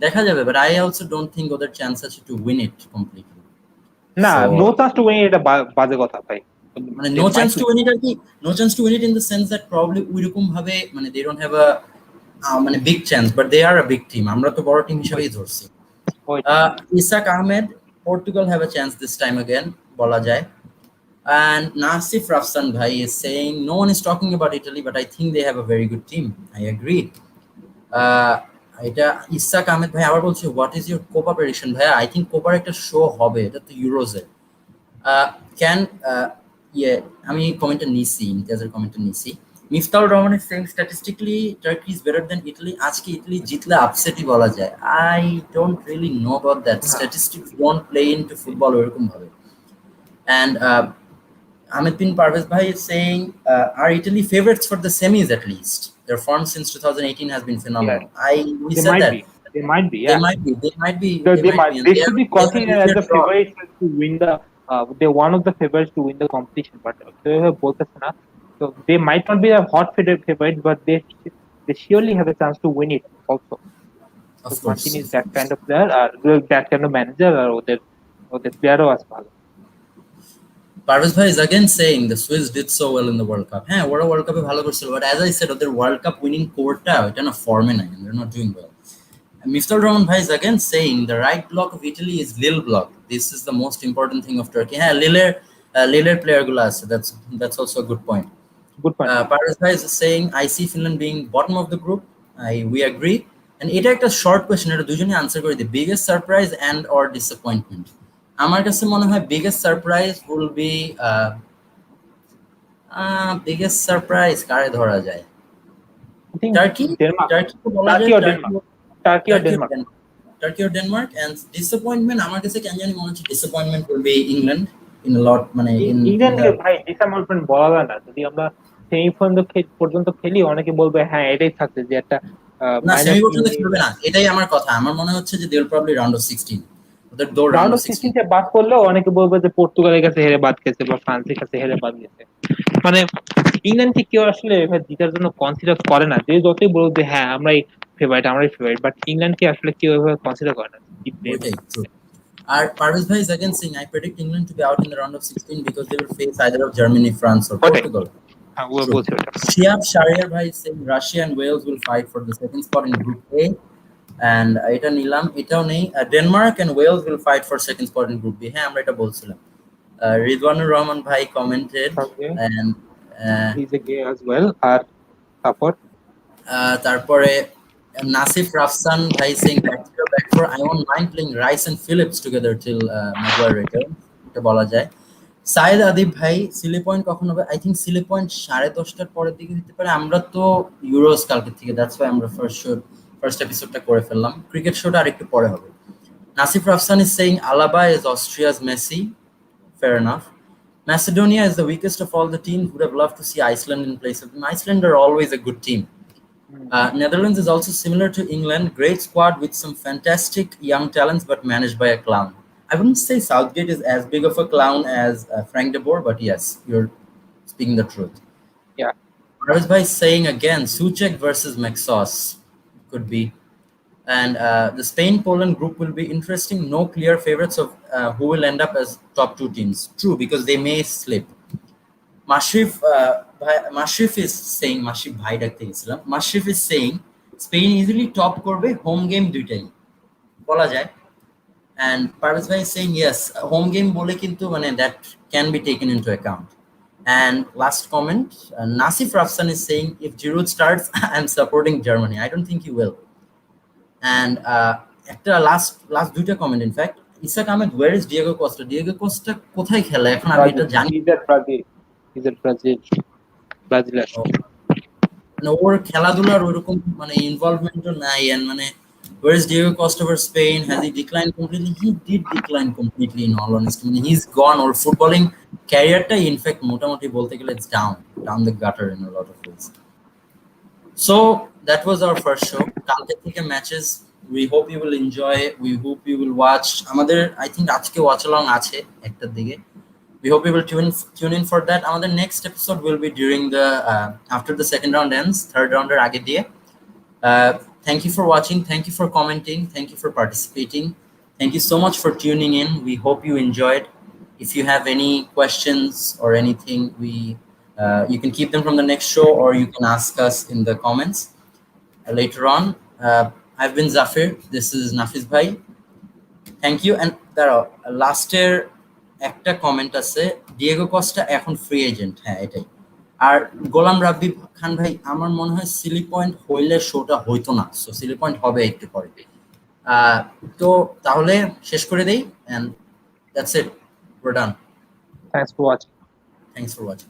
দেখা যাবে, but I also don't think ওদের চান্স আছে টু উইন ইট কমপ্লিটলি। না, so no chance to win এটা বাজে কথা ভাই। মানে They no chance might to win. Win it আর কি, no chance to win it in the sense that probably ওইরকম ভাবে মানে দে ডোন্ট হ্যাভ মানে big chance, but they are a big team, আমরা তো বড় টিম হিসেবেই ধরছি। Wait. Ishaq Ahmed, Portugal have a chance this time again, বলা যায়। And Nasif Rafsan bhai is saying no one is talking about Italy, but I think they have a very good team. I agree. এটা ইসাক আহমেদ ভাই আবার বলছে what is your Copa prediction ভাইয়া? I think কোপার একটা show হবে, এটা তো ইউরোজে। Can ইয়ে আমি কমেন্টটা নিছি, ইমতিয়াজের কমেন্টটা নিছি। Miftaur Rahman is saying statistically Turkey is better than Italy. আজকে ইটালি জিতলে আপসেটই বলা যায়। I don't really know about that, statistics don't play into football ওরকম ভাবে। And Amit bin Parvez bhai is saying, are Italy favorites for the semis at least? Their form since 2018 has been phenomenal. Yeah. We They said might that. be. They might be. They Yeah. might be. They might be. They, They they might be. might. And They should be considered as the draw. favorites to win the. They're one of the favorites to win the competition, but they have both the enough. So they might not be a hot favorites, but they surely have a chance to win it also. Of Because course. Martin is that kind of player, that kind of manager, or the player as well. Parvez bhai is again saying the Swiss did so well in the World Cup. হ্যাঁ, ওরা world কাপে ভালো করছিল, but as I said, ওদের world cup winning কোরটা এটা না ফর্মে নাই, they're not doing well. Mr. Rahman bhai is again saying the right block of Italy is Lille block. This is the most important thing of Turkey. হ্যাঁ, Lille player গুলো আছে, that's also a good point. Good point. Parvez bhai is saying I see Finland being bottom of the group. We agree. And এটা একটা short question, এটা দুজনেই answer করে দিই। Biggest surprise and or disappointment? আমার কাছে মনে হয় biggest surprise will be biggest surprise কারে ধরা যায়? I think Turkey, Denmark. Turkey তো বলা Turkey যায়, or Denmark. Turkey or Denmark. Turkey or Denmark. And disappointment আমার কাছে কেন জানি মনে হচ্ছে disappointment will be England in a lot, মানে ইংল্যান্ডকে ভাই ডিসঅ্যাপয়েন্টমেন্ট বলা যায় না। যদি আমরা সেমি পর্যন্ত খেলি, অনেকে বলবে হ্যাঁ এটাই থাকছে যে একটা না, মাইনাস সেমি পর্যন্ত খেলবে না, এটাই আমার কথা। আমার মনে হচ্ছে যে they will probably round of 16, ওদের দৌড় রাউন্ড রাউন্ড অফ অফ 16। 16 তে বাদ করলেও অনেকে বলবে যে পর্তুগালের কাছে হেরে বাদ গেছে বা ফ্রান্সের কাছে হেরে বাদ গেছে। মানে ইংল্যান্ডকে কেউ আসলে জিতার জন্য কনসিডার করে না, যে যতই বলুক যে হ্যাঁ আমরাই ফেভারিট, বাট ইংল্যান্ডকে আসলে কেউ এভাবে কনসিডার করে না। ওইটাই ট্রু। আর পারভেজ ভাই is again saying I predict England to be out in the round of 16 because they will face either of Germany, France or ওটাই Portugal. হ্যাঁ ও True. বলছে ওটা। Shiab Shariar bhai is saying Russia and Wales will fight for the second spot in Group A. And এটা নিলাম, এটাও নেই। Denmark and Wales will fight for second spot in Group B. হ্যাঁ, আমরা এটা বলছিলাম। রিদওয়ানুর রহমান ভাই commented and he's a gay as well আর তারপর তারপরে নাসিফ রাফসান ভাই saying back for I won't mind playing Rice and Phillips together till Maguire returns, এটা বলা যায়। সাইদ আদিব ভাই সিলি পয়েন্ট কখন হবে? আই থিঙ্ক সিলি পয়েন্ট 10:30টার পরের দিকে দিতে পারে। আমরা তো ইউরোস কালকে থেকে, দ্যাটস ওয়াই আমরা ফার্স্ট এপিসোডটা করে ফেললাম। ক্রিকেট শোটা আরেকটু পরে হবে। Nasif Rafsan is saying Alaba is অস্ট্রিয়া's Messi. Fair enough. Macedonia is the weakest of all the teams. Would have loved to see Iceland in place of them. Iceland are always a good team. Netherlands is also similar to England. Great squad with some fantastic young talents, but managed by a clown. I wouldn't say Southgate is as big of a clown as Frank de Boer, but yes, you're speaking the truth. yeah Parvez bhai saying again, Souček versus Maxos could be. And the Spain-Poland group will be interesting. No clear favorites of who will end up as top two teams. True, because they may slip. Mashrif is saying, Mashrif bhai ডাকতে গেছিলাম। Mashrif is saying Spain easily top করবে, home game দুইটাই বলা যায়। And Parvez bhai is saying yes, home game বলে কিন্তু মানে that can be taken into account. And last comment, Nasif Rafsan is saying if Giroud starts, I'm supporting Germany. I don't think he will. and একটা last দুইটা comment in fact Isak আহমেদ where is Diego Costa কোথায় খেলে এখন আমি এটা জানি Brazil মানে ওর খেলাধুলার ওরকম মানে ইনভলভমেন্টও নাই এন্ড মানে where is Diego Costa for Spain? Has he declined completely? He did decline completely in all honesty. I mean, he's gone. Or footballing career-টা in fact মোটামুটি বলতে গেলে it's down the gutter in a lot of ways. So that was our first show. কালকে থেকে matches. We hope you will enjoy. We hope you will watch. আমাদের I think আজকে watch along আছে একটার দিকে. We hope you will tune in for that. Our next episode will be during the after the second round ends, third rounder আগে দিয়ে. Thank you for watching. Thank you for commenting. Thank you for participating. Thank you so much for tuning in. We hope you enjoyed. If you have any questions or anything, you can keep them from the next show, or you can ask us in the comments later on. I've been Zafeer. This is Nafis Bhai. Thank you. And দাঁড়াও লাস্টের একটা comment আছে Diego কস্টা এখন free agent, হ্যাঁ এটাই। আর গোলাম রাব্বি খান ভাই আমার মনে হয় সিলি পয়েন্ট হইলে শোটা হইতো না, সো সিলি পয়েন্ট হবে একটু পরে। তো তাহলে শেষ করে দেই, and that's it, we're done. Thanks for watching. Thanks for watching.